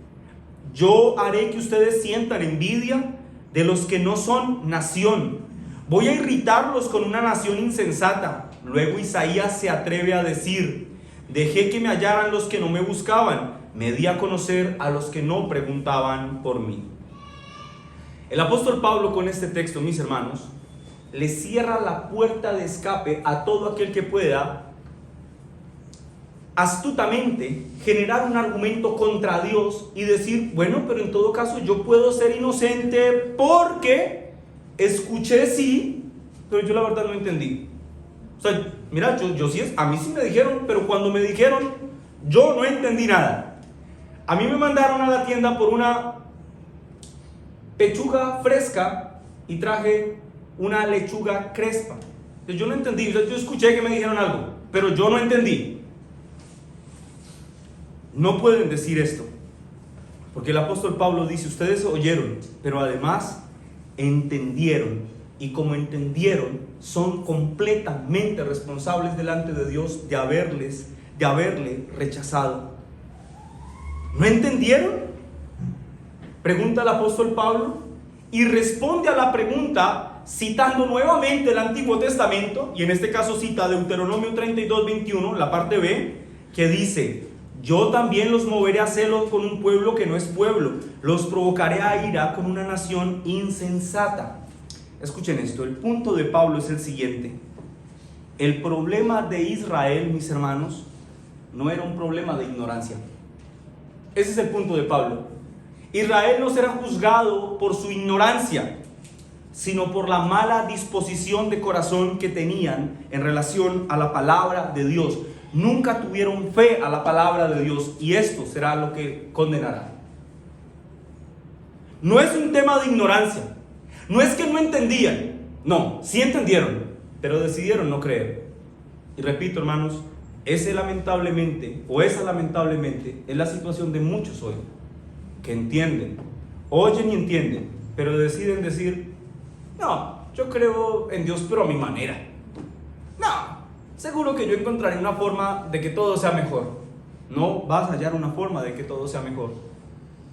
yo haré que ustedes sientan envidia de los que no son nación. Voy a irritarlos con una nación insensata. Luego Isaías se atreve a decir, dejé que me hallaran los que no me buscaban. Me di a conocer a los que no preguntaban por mí. El apóstol Pablo con este texto, mis hermanos, le cierra la puerta de escape a todo aquel que pueda astutamente generar un argumento contra Dios y decir, bueno, pero en todo caso yo puedo ser inocente porque escuché sí, pero yo la verdad no entendí. O sea, mira, yo sí, a mí sí me dijeron, pero cuando me dijeron, yo no entendí nada. A mí me mandaron a la tienda por una pechuga fresca y traje una lechuga crespa. Entonces yo no entendí, yo escuché que me dijeron algo, pero yo no entendí. No pueden decir esto, porque el apóstol Pablo dice, ustedes oyeron, pero además entendieron, y como entendieron, son completamente responsables delante de Dios de haberle rechazado. ¿No entendieron? Pregunta el apóstol Pablo, y responde a la pregunta citando nuevamente el Antiguo Testamento, y en este caso cita Deuteronomio 32:21, la parte B, que dice, yo también los moveré a celos con un pueblo que no es pueblo, los provocaré a ira con una nación insensata. Escuchen esto, el punto de Pablo es el siguiente. El problema de Israel, mis hermanos, no era un problema de ignorancia. Ese es el punto de Pablo. Israel no será juzgado por su ignorancia, sino por la mala disposición de corazón que tenían en relación a la palabra de Dios. Nunca tuvieron fe a la palabra de Dios, y esto será lo que condenará. No es un tema de ignorancia, no es que no entendían, no, sí entendieron, pero decidieron no creer. Y repito, hermanos, esa lamentablemente es la situación de muchos hoy, que entienden, oyen y entienden, pero deciden decir, no, yo creo en Dios, pero a mi manera. No, seguro que yo encontraré una forma de que todo sea mejor. No vas a hallar una forma de que todo sea mejor.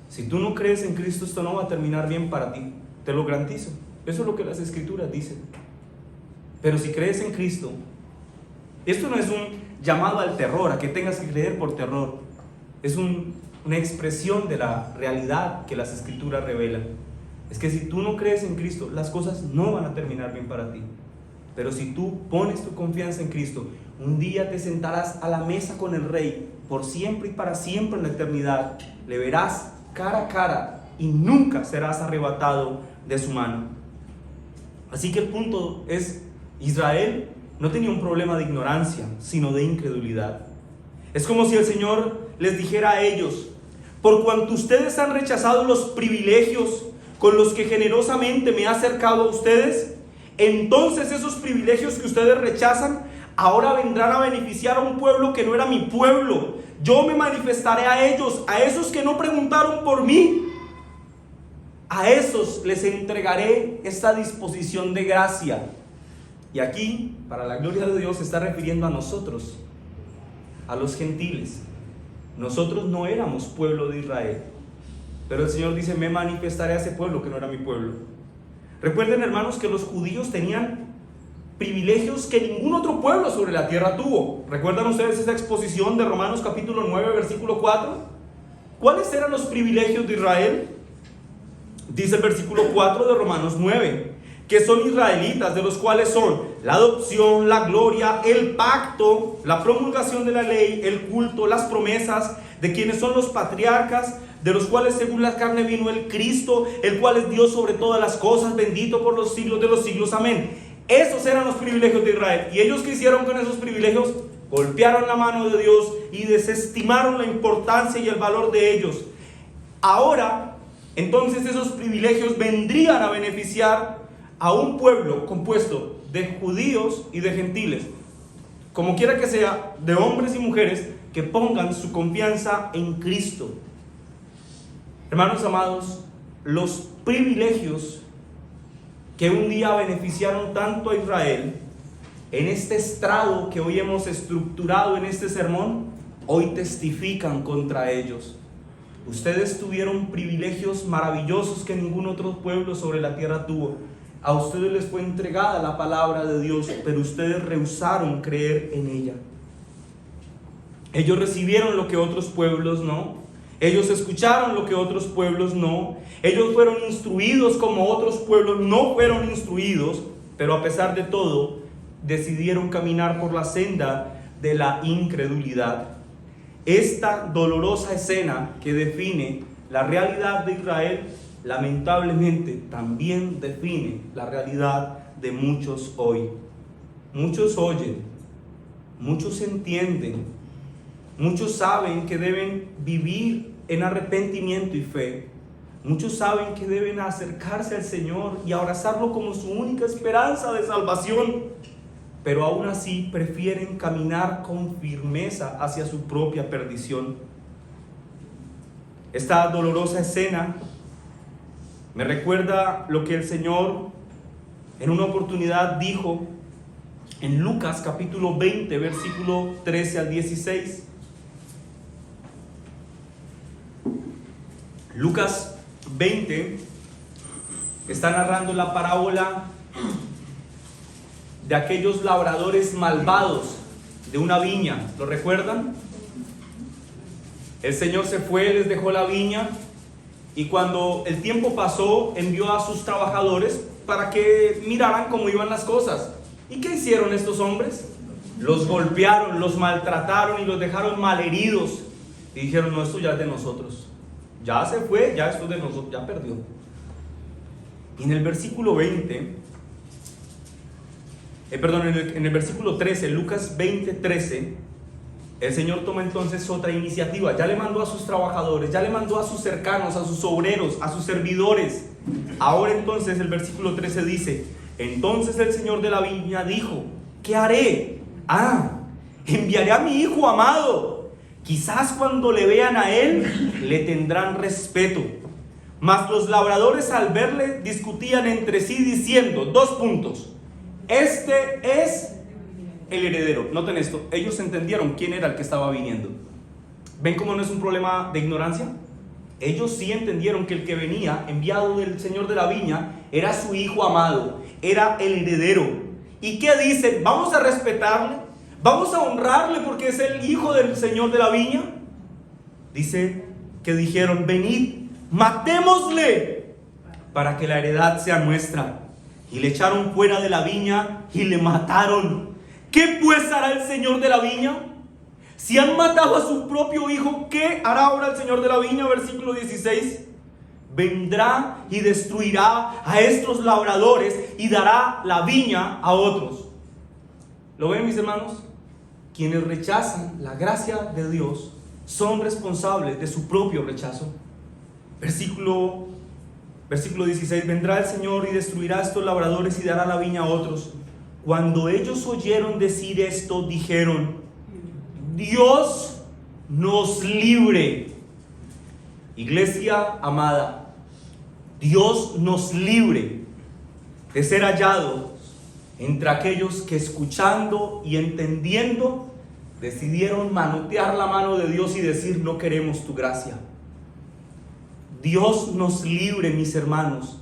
Si tú no crees en Cristo, esto no va a terminar bien para ti, te lo garantizo. Eso es lo que las Escrituras dicen. Pero si crees en Cristo, esto no es un llamado al terror, a que tengas que creer por terror. Es una expresión de la realidad que las Escrituras revelan. Es que si tú no crees en Cristo, las cosas no van a terminar bien para ti. Pero si tú pones tu confianza en Cristo, un día te sentarás a la mesa con el Rey, por siempre y para siempre en la eternidad. Le verás cara a cara y nunca serás arrebatado de su mano. Así que el punto es, Israel no tenía un problema de ignorancia, sino de incredulidad. Es como si el Señor les dijera a ellos, por cuanto ustedes han rechazado los privilegios con los que generosamente me he acercado a ustedes, entonces esos privilegios que ustedes rechazan ahora vendrán a beneficiar a un pueblo que no era mi pueblo. Yo me manifestaré a ellos, a esos que no preguntaron por mí. A esos les entregaré esta disposición de gracia. Y aquí, para la gloria de Dios, se está refiriendo a nosotros, a los gentiles. Nosotros no éramos pueblo de Israel, pero el Señor dice, me manifestaré a ese pueblo que no era mi pueblo. Recuerden, hermanos, que los judíos tenían privilegios que ningún otro pueblo sobre la tierra tuvo. ¿Recuerdan ustedes esa exposición de Romanos capítulo 9, versículo 4? ¿Cuáles eran los privilegios de Israel? Dice el versículo 4 de Romanos 9, que son israelitas, de los cuales son la adopción, la gloria, el pacto, la promulgación de la ley, el culto, las promesas, de quienes son los patriarcas, de los cuales según la carne vino el Cristo, el cual es Dios sobre todas las cosas, bendito por los siglos de los siglos, amén. Esos eran los privilegios de Israel. ¿Y ellos qué hicieron con esos privilegios? Golpearon la mano de Dios y desestimaron la importancia y el valor de ellos. Ahora, entonces esos privilegios vendrían a beneficiar a un pueblo compuesto de judíos y de gentiles, como quiera que sea, de hombres y mujeres que pongan su confianza en Cristo. Hermanos amados, los privilegios que un día beneficiaron tanto a Israel, en este estrado que hoy hemos estructurado en este sermón, hoy testifican contra ellos. Ustedes tuvieron privilegios maravillosos que ningún otro pueblo sobre la tierra tuvo. A ustedes les fue entregada la palabra de Dios, pero ustedes rehusaron creer en ella. Ellos recibieron lo que otros pueblos no. Ellos escucharon lo que otros pueblos no. Ellos fueron instruidos como otros pueblos no fueron instruidos, pero a pesar de todo, decidieron caminar por la senda de la incredulidad. Esta dolorosa escena que define la realidad de Israel, lamentablemente también define la realidad de muchos hoy. Muchos oyen, muchos entienden, muchos saben que deben vivir en arrepentimiento y fe. Muchos saben que deben acercarse al Señor y abrazarlo como su única esperanza de salvación, pero aún así prefieren caminar con firmeza hacia su propia perdición. Esta dolorosa escena me recuerda lo que el Señor en una oportunidad dijo en Lucas capítulo 20, versículo 13 al 16. Lucas 20 está narrando la parábola de aquellos labradores malvados de una viña. ¿Lo recuerdan? El Señor se fue, les dejó la viña, y cuando el tiempo pasó, envió a sus trabajadores para que miraran cómo iban las cosas. ¿Y qué hicieron estos hombres? Los golpearon, los maltrataron y los dejaron malheridos. Y dijeron: no, esto ya es de nosotros. Ya se fue, ya esto es de nosotros, ya perdió. Y en el versículo 20, en el versículo 13, Lucas 20, 13, el Señor toma entonces otra iniciativa. Ya le mandó a sus trabajadores, ya le mandó a sus cercanos, a sus obreros, a sus servidores. Ahora entonces el versículo 13 dice: entonces el Señor de la viña dijo: ¿qué haré? Enviaré a mi hijo amado. Quizás cuando le vean a él, le tendrán respeto. Mas los labradores al verle discutían entre sí diciendo, 2 puntos: este es el heredero. Noten esto, ellos entendieron quién era el que estaba viniendo. ¿Ven cómo no es un problema de ignorancia? Ellos sí entendieron que el que venía, enviado del Señor de la viña, era su hijo amado, era el heredero. ¿Y qué dicen? ¿Vamos a respetarle? ¿Vamos a honrarle porque es el hijo del Señor de la viña? Dice que dijeron: venid, matémosle para que la heredad sea nuestra. Y le echaron fuera de la viña y le mataron. ¿Qué pues hará el Señor de la viña? Si han matado a su propio hijo, ¿qué hará ahora el Señor de la viña? Versículo 16. Vendrá y destruirá a estos labradores y dará la viña a otros. ¿Lo ven, mis hermanos? Quienes rechazan la gracia de Dios son responsables de su propio rechazo. Versículo 16. Vendrá el Señor y destruirá a estos labradores y dará la viña a otros. Cuando ellos oyeron decir esto, dijeron: Dios nos libre. Iglesia amada, Dios nos libre de ser hallados entre aquellos que, escuchando y entendiendo, decidieron manotear la mano de Dios y decir: no queremos tu gracia. Dios nos libre, mis hermanos,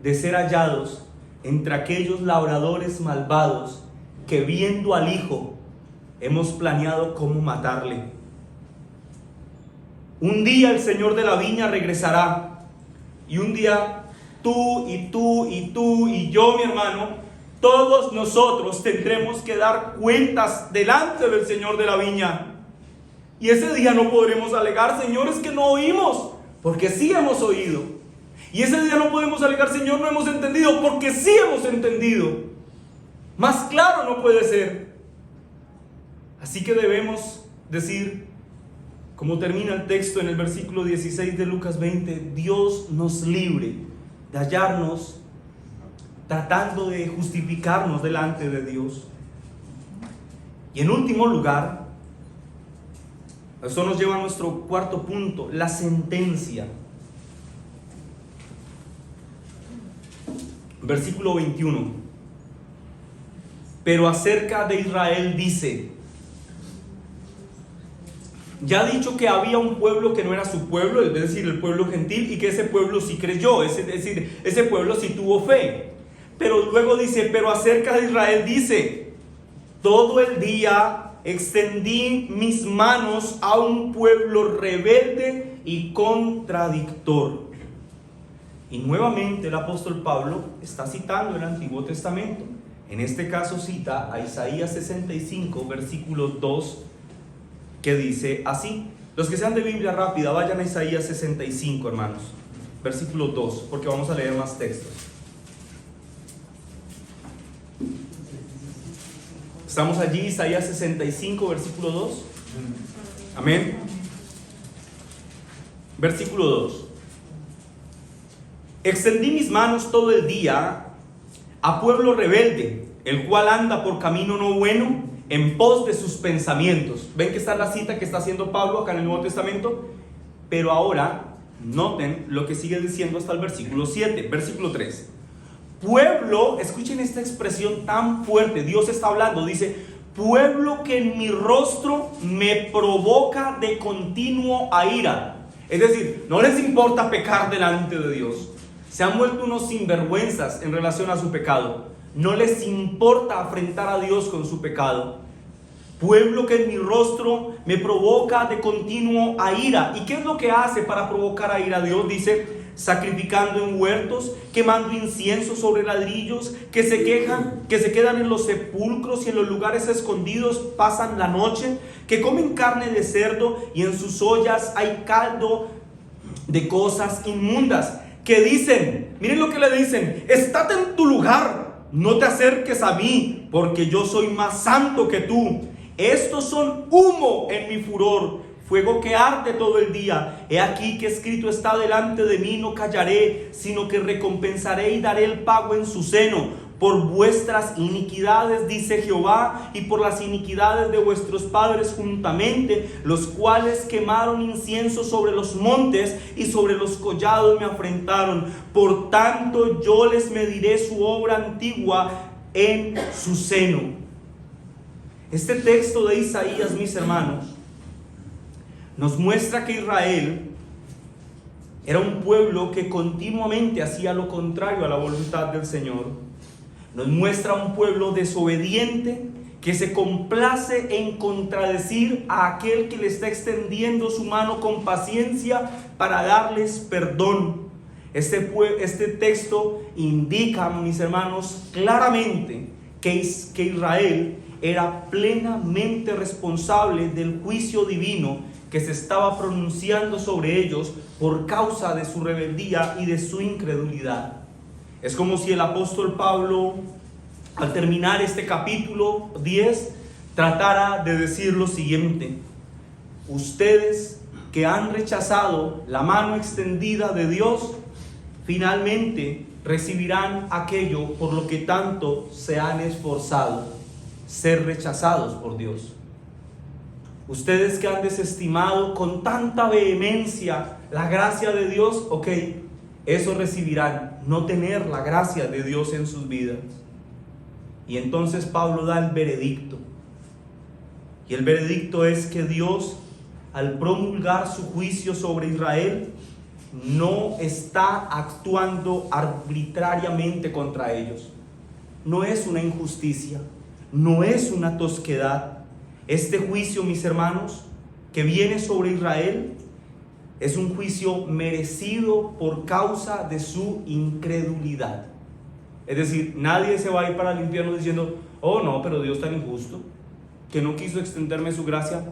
de ser hallados entre aquellos labradores malvados que, viendo al Hijo, hemos planeado cómo matarle. Un día el Señor de la viña regresará, y un día tú y tú y tú y yo, mi hermano, todos nosotros tendremos que dar cuentas delante del Señor de la viña. Y ese día no podremos alegar: Señor, es que no oímos, porque sí hemos oído. Y ese día no podemos alegar: Señor, no hemos entendido, porque sí hemos entendido. Más claro no puede ser. Así que debemos decir, como termina el texto en el versículo 16 de Lucas 20: Dios nos libre de hallarnos tratando de justificarnos delante de Dios. Y en último lugar, esto nos lleva a nuestro cuarto punto: la sentencia. versículo 21. Pero acerca de Israel dice: ya ha dicho que había un pueblo que no era su pueblo, es decir, el pueblo gentil, y que ese pueblo sí creyó, es decir, ese pueblo sí tuvo fe. Pero luego dice, pero acerca de Israel dice: todo el día extendí mis manos a un pueblo rebelde y contradictor. Y nuevamente el apóstol Pablo está citando el Antiguo Testamento. En este caso cita a Isaías 65, versículo 2, que dice así. Los que sean de Biblia rápida, vayan a Isaías 65, hermanos, versículo 2, porque vamos a leer más textos. ¿Estamos allí? Isaías 65, versículo 2. Amén. Versículo 2. Extendí mis manos todo el día a pueblo rebelde, el cual anda por camino no bueno, en pos de sus pensamientos. ¿Ven que está la cita que está haciendo Pablo acá en el Nuevo Testamento? Pero ahora, noten lo que sigue diciendo hasta el versículo 7, versículo 3. Pueblo, escuchen esta expresión tan fuerte, Dios está hablando, dice: pueblo que en mi rostro me provoca de continuo a ira. Es decir, no les importa pecar delante de Dios. Se han vuelto unos sinvergüenzas en relación a su pecado. No les importa afrentar a Dios con su pecado. Pueblo que en mi rostro me provoca de continuo a ira. ¿Y qué es lo que hace para provocar a ira a Dios? Dice: sacrificando en huertos, quemando incienso sobre ladrillos, que se quejan, que se quedan en los sepulcros y en los lugares escondidos pasan la noche, que comen carne de cerdo y en sus ollas hay caldo de cosas inmundas, que dicen, miren lo que le dicen: estate en tu lugar, no te acerques a mí, porque yo soy más santo que tú. Estos son humo en mi furor, fuego que arde todo el día. He aquí que escrito está delante de mí, no callaré, sino que recompensaré y daré el pago en su seno. Por vuestras iniquidades, dice Jehová, y por las iniquidades de vuestros padres juntamente, los cuales quemaron incienso sobre los montes y sobre los collados me afrentaron. Por tanto yo les mediré su obra antigua en su seno. Este texto de Isaías, mis hermanos, nos muestra que Israel era un pueblo que continuamente hacía lo contrario a la voluntad del Señor. Nos muestra un pueblo desobediente que se complace en contradecir a aquel que le está extendiendo su mano con paciencia para darles perdón. Este texto indica, mis hermanos, claramente que Israel era plenamente responsable del juicio divino que se estaba pronunciando sobre ellos por causa de su rebeldía y de su incredulidad. Es como si el apóstol Pablo, al terminar este capítulo 10, tratara de decir lo siguiente: ustedes que han rechazado la mano extendida de Dios, finalmente recibirán aquello por lo que tanto se han esforzado, ser rechazados por Dios. Ustedes que han desestimado con tanta vehemencia la gracia de Dios, ok, eso recibirán, no tener la gracia de Dios en sus vidas. Y entonces Pablo da el veredicto. Y el veredicto es que Dios, al promulgar su juicio sobre Israel, no está actuando arbitrariamente contra ellos. No es una injusticia, no es una tosquedad. Este juicio, mis hermanos, que viene sobre Israel, es un juicio merecido por causa de su incredulidad. Es decir, nadie se va a ir para el infierno diciendo: oh no, pero Dios tan injusto, que no quiso extenderme su gracia.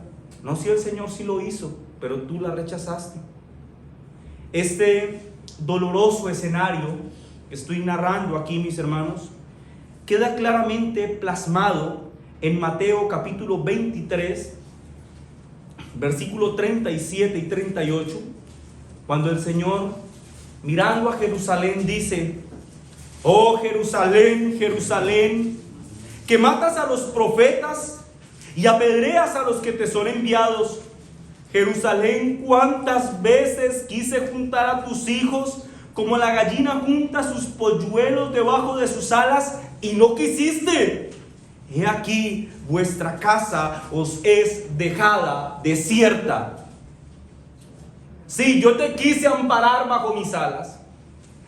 No, si el Señor sí lo hizo, pero tú la rechazaste. Este doloroso escenario que estoy narrando aquí, mis hermanos, queda claramente plasmado en Mateo capítulo 23, versículo 37 y 38, cuando el Señor, mirando a Jerusalén, dice: oh Jerusalén, Jerusalén, que matas a los profetas y apedreas a los que te son enviados. Jerusalén, cuántas veces quise juntar a tus hijos como la gallina junta sus polluelos debajo de sus alas y no quisiste. He aquí, vuestra casa os es dejada desierta. Sí, yo te quise amparar bajo mis alas.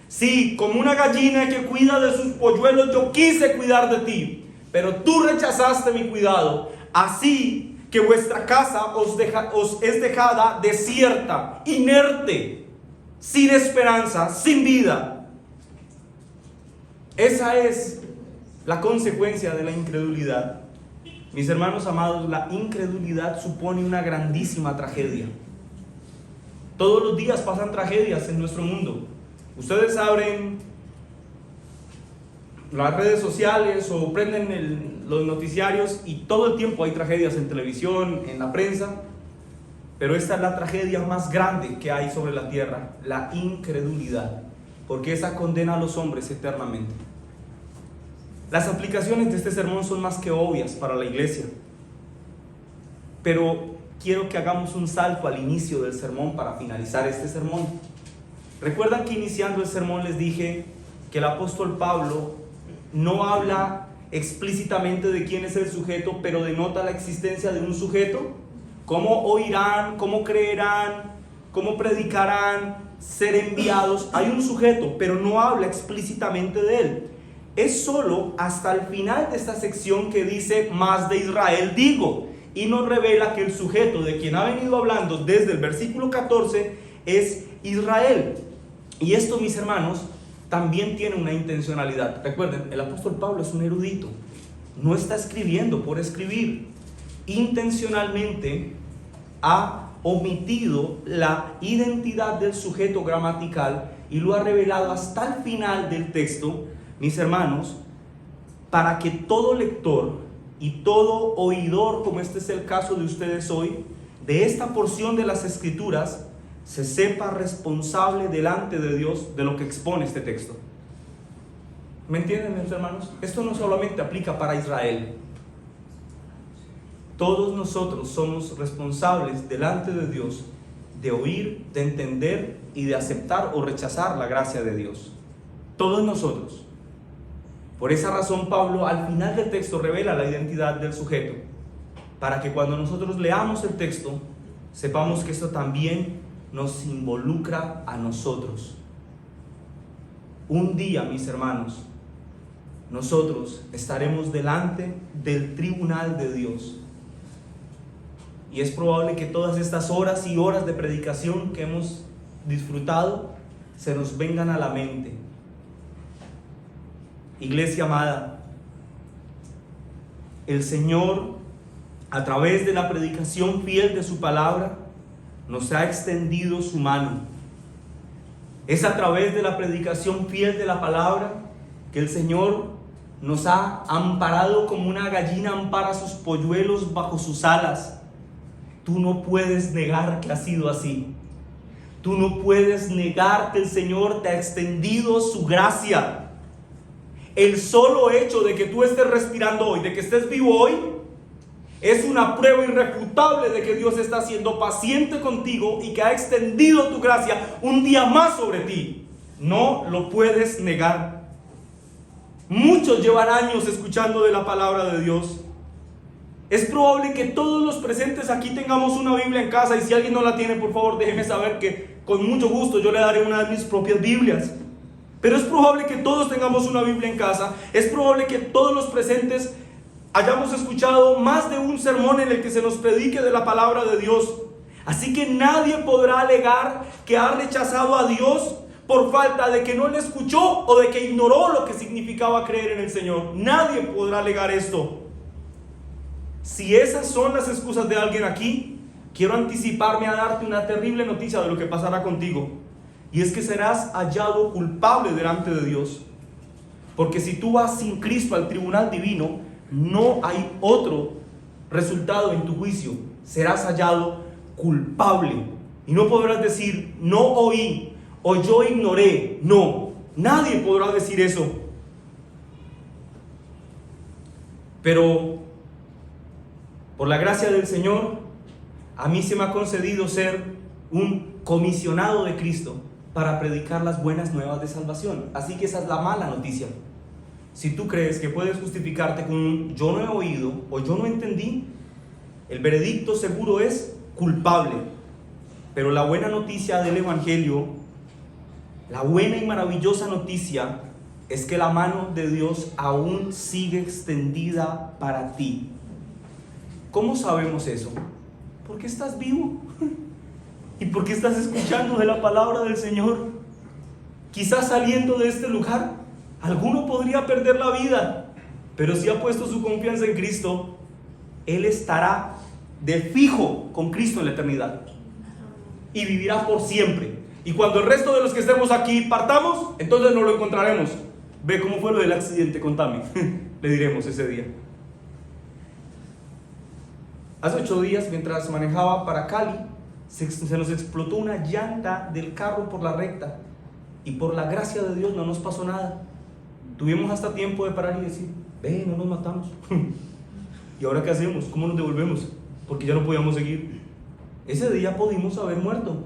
Sí, como una gallina que cuida de sus polluelos, yo quise cuidar de ti, pero tú rechazaste mi cuidado. Así que vuestra casa os es dejada desierta, inerte, sin esperanza, sin vida. Esa es la consecuencia de la incredulidad. Mis hermanos amados, la incredulidad supone una grandísima tragedia. Todos los días pasan tragedias en nuestro mundo. Ustedes abren las redes sociales o prenden los noticiarios y todo el tiempo hay tragedias en televisión, en la prensa. Pero esta es la tragedia más grande que hay sobre la tierra, la incredulidad, porque esa condena a los hombres eternamente. Las aplicaciones de este sermón son más que obvias para la iglesia, pero quiero que hagamos un salto al inicio del sermón para finalizar este sermón. Recuerdan que iniciando el sermón les dije que el apóstol Pablo no habla explícitamente de quién es el sujeto, pero denota la existencia de un sujeto. ¿Cómo oirán? ¿Cómo creerán? ¿Cómo predicarán? Ser enviados. Hay un sujeto, pero no habla explícitamente de él. Es solo hasta el final de esta sección que dice, más de Israel digo, y nos revela que el sujeto de quien ha venido hablando desde el versículo 14 es Israel. Y esto, mis hermanos, también tiene una intencionalidad. Recuerden, el apóstol Pablo es un erudito, no está escribiendo por escribir. Intencionalmente ha omitido la identidad del sujeto gramatical y lo ha revelado hasta el final del texto, mis hermanos, para que todo lector y todo oidor, como este es el caso de ustedes hoy, de esta porción de las Escrituras, se sepa responsable delante de Dios de lo que expone este texto. ¿Me entienden, mis hermanos? Esto no solamente aplica para Israel. Todos nosotros somos responsables delante de Dios de oír, de entender y de aceptar o rechazar la gracia de Dios. Todos nosotros. Por esa razón Pablo al final del texto revela la identidad del sujeto, para que cuando nosotros leamos el texto sepamos que esto también nos involucra a nosotros. Un día, mis hermanos, nosotros estaremos delante del tribunal de Dios. Y es probable que todas estas horas y horas de predicación que hemos disfrutado se nos vengan a la mente. Iglesia amada, el Señor, a través de la predicación fiel de su palabra, nos ha extendido su mano. Es a través de la predicación fiel de la palabra que el Señor nos ha amparado como una gallina ampara sus polluelos bajo sus alas. Tú no puedes negar que ha sido así. Tú no puedes negar que el Señor te ha extendido su gracia. El solo hecho de que tú estés respirando hoy, de que estés vivo hoy, es una prueba irrefutable de que Dios está siendo paciente contigo y que ha extendido tu gracia un día más sobre ti. No lo puedes negar. Muchos llevan años escuchando de la palabra de Dios. Es probable que todos los presentes aquí tengamos una Biblia en casa, y si alguien no la tiene, por favor déjeme saber que con mucho gusto yo le daré una de mis propias Biblias. Pero es probable que todos tengamos una Biblia en casa. Es probable que todos los presentes hayamos escuchado más de un sermón en el que se nos predique de la palabra de Dios. Así que nadie podrá alegar que ha rechazado a Dios por falta de que no le escuchó o de que ignoró lo que significaba creer en el Señor. Nadie podrá alegar esto. Si esas son las excusas de alguien aquí, quiero anticiparme a darte una terrible noticia de lo que pasará contigo. Y es que serás hallado culpable delante de Dios. Porque si tú vas sin Cristo al tribunal divino, no hay otro resultado en tu juicio. Serás hallado culpable. Y no podrás decir, no oí o yo ignoré. No, nadie podrá decir eso. Pero por la gracia del Señor, a mí se me ha concedido ser un comisionado de Cristo para predicar las buenas nuevas de salvación. Así que esa es la mala noticia. Si tú crees que puedes justificarte con un yo no he oído o yo no entendí, el veredicto seguro es culpable. Pero la buena noticia del Evangelio, la buena y maravillosa noticia, es que la mano de Dios aún sigue extendida para ti. ¿Cómo sabemos eso? Porque estás vivo y porque estás escuchando de la palabra del Señor. Quizás saliendo de este lugar, alguno podría perder la vida, pero si ha puesto su confianza en Cristo, él estará de fijo con Cristo en la eternidad y vivirá por siempre. Y cuando el resto de los que estemos aquí partamos, entonces nos lo encontraremos. Ve cómo fue lo del accidente, contame. Le diremos ese día. Hace 8 días, mientras manejaba para Cali, se nos explotó una llanta del carro por la recta. Y por la gracia de Dios no nos pasó nada. Tuvimos hasta tiempo de parar y decir: ve, no nos matamos. ¿Y ahora qué hacemos? ¿Cómo nos devolvemos? Porque ya no podíamos seguir. Ese día pudimos haber muerto.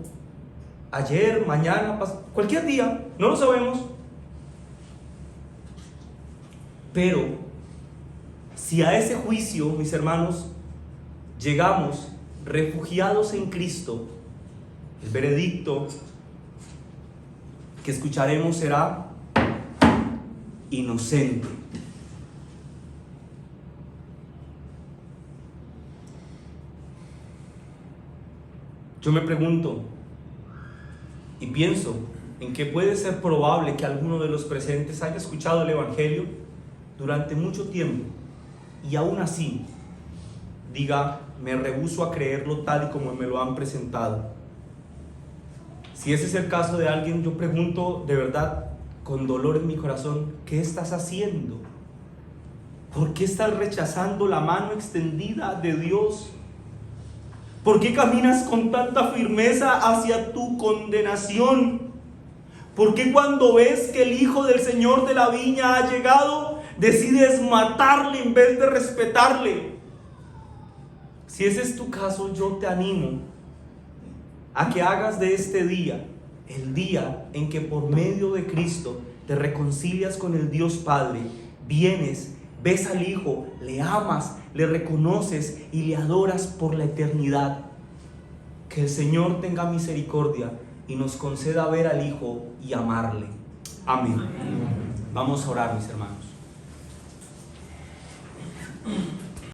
Ayer, mañana, cualquier día, no lo sabemos. Pero si a ese juicio, mis hermanos, llegamos refugiados en Cristo, el veredicto que escucharemos será inocente. Yo me pregunto y pienso en que puede ser probable que alguno de los presentes haya escuchado el Evangelio durante mucho tiempo y aún así diga: me rehúso a creerlo tal y como me lo han presentado. Si ese es el caso de alguien, yo pregunto de verdad, con dolor en mi corazón: ¿qué estás haciendo? ¿Por qué estás rechazando la mano extendida de Dios? ¿Por qué caminas con tanta firmeza hacia tu condenación? ¿Por qué cuando ves que el Hijo del Señor de la viña ha llegado, decides matarle en vez de respetarle? Si ese es tu caso, yo te animo a que hagas de este día el día en que por medio de Cristo te reconcilias con el Dios Padre, vienes, ves al Hijo, le amas, le reconoces y le adoras por la eternidad. Que el Señor tenga misericordia y nos conceda ver al Hijo y amarle. Amén. Vamos a orar, mis hermanos.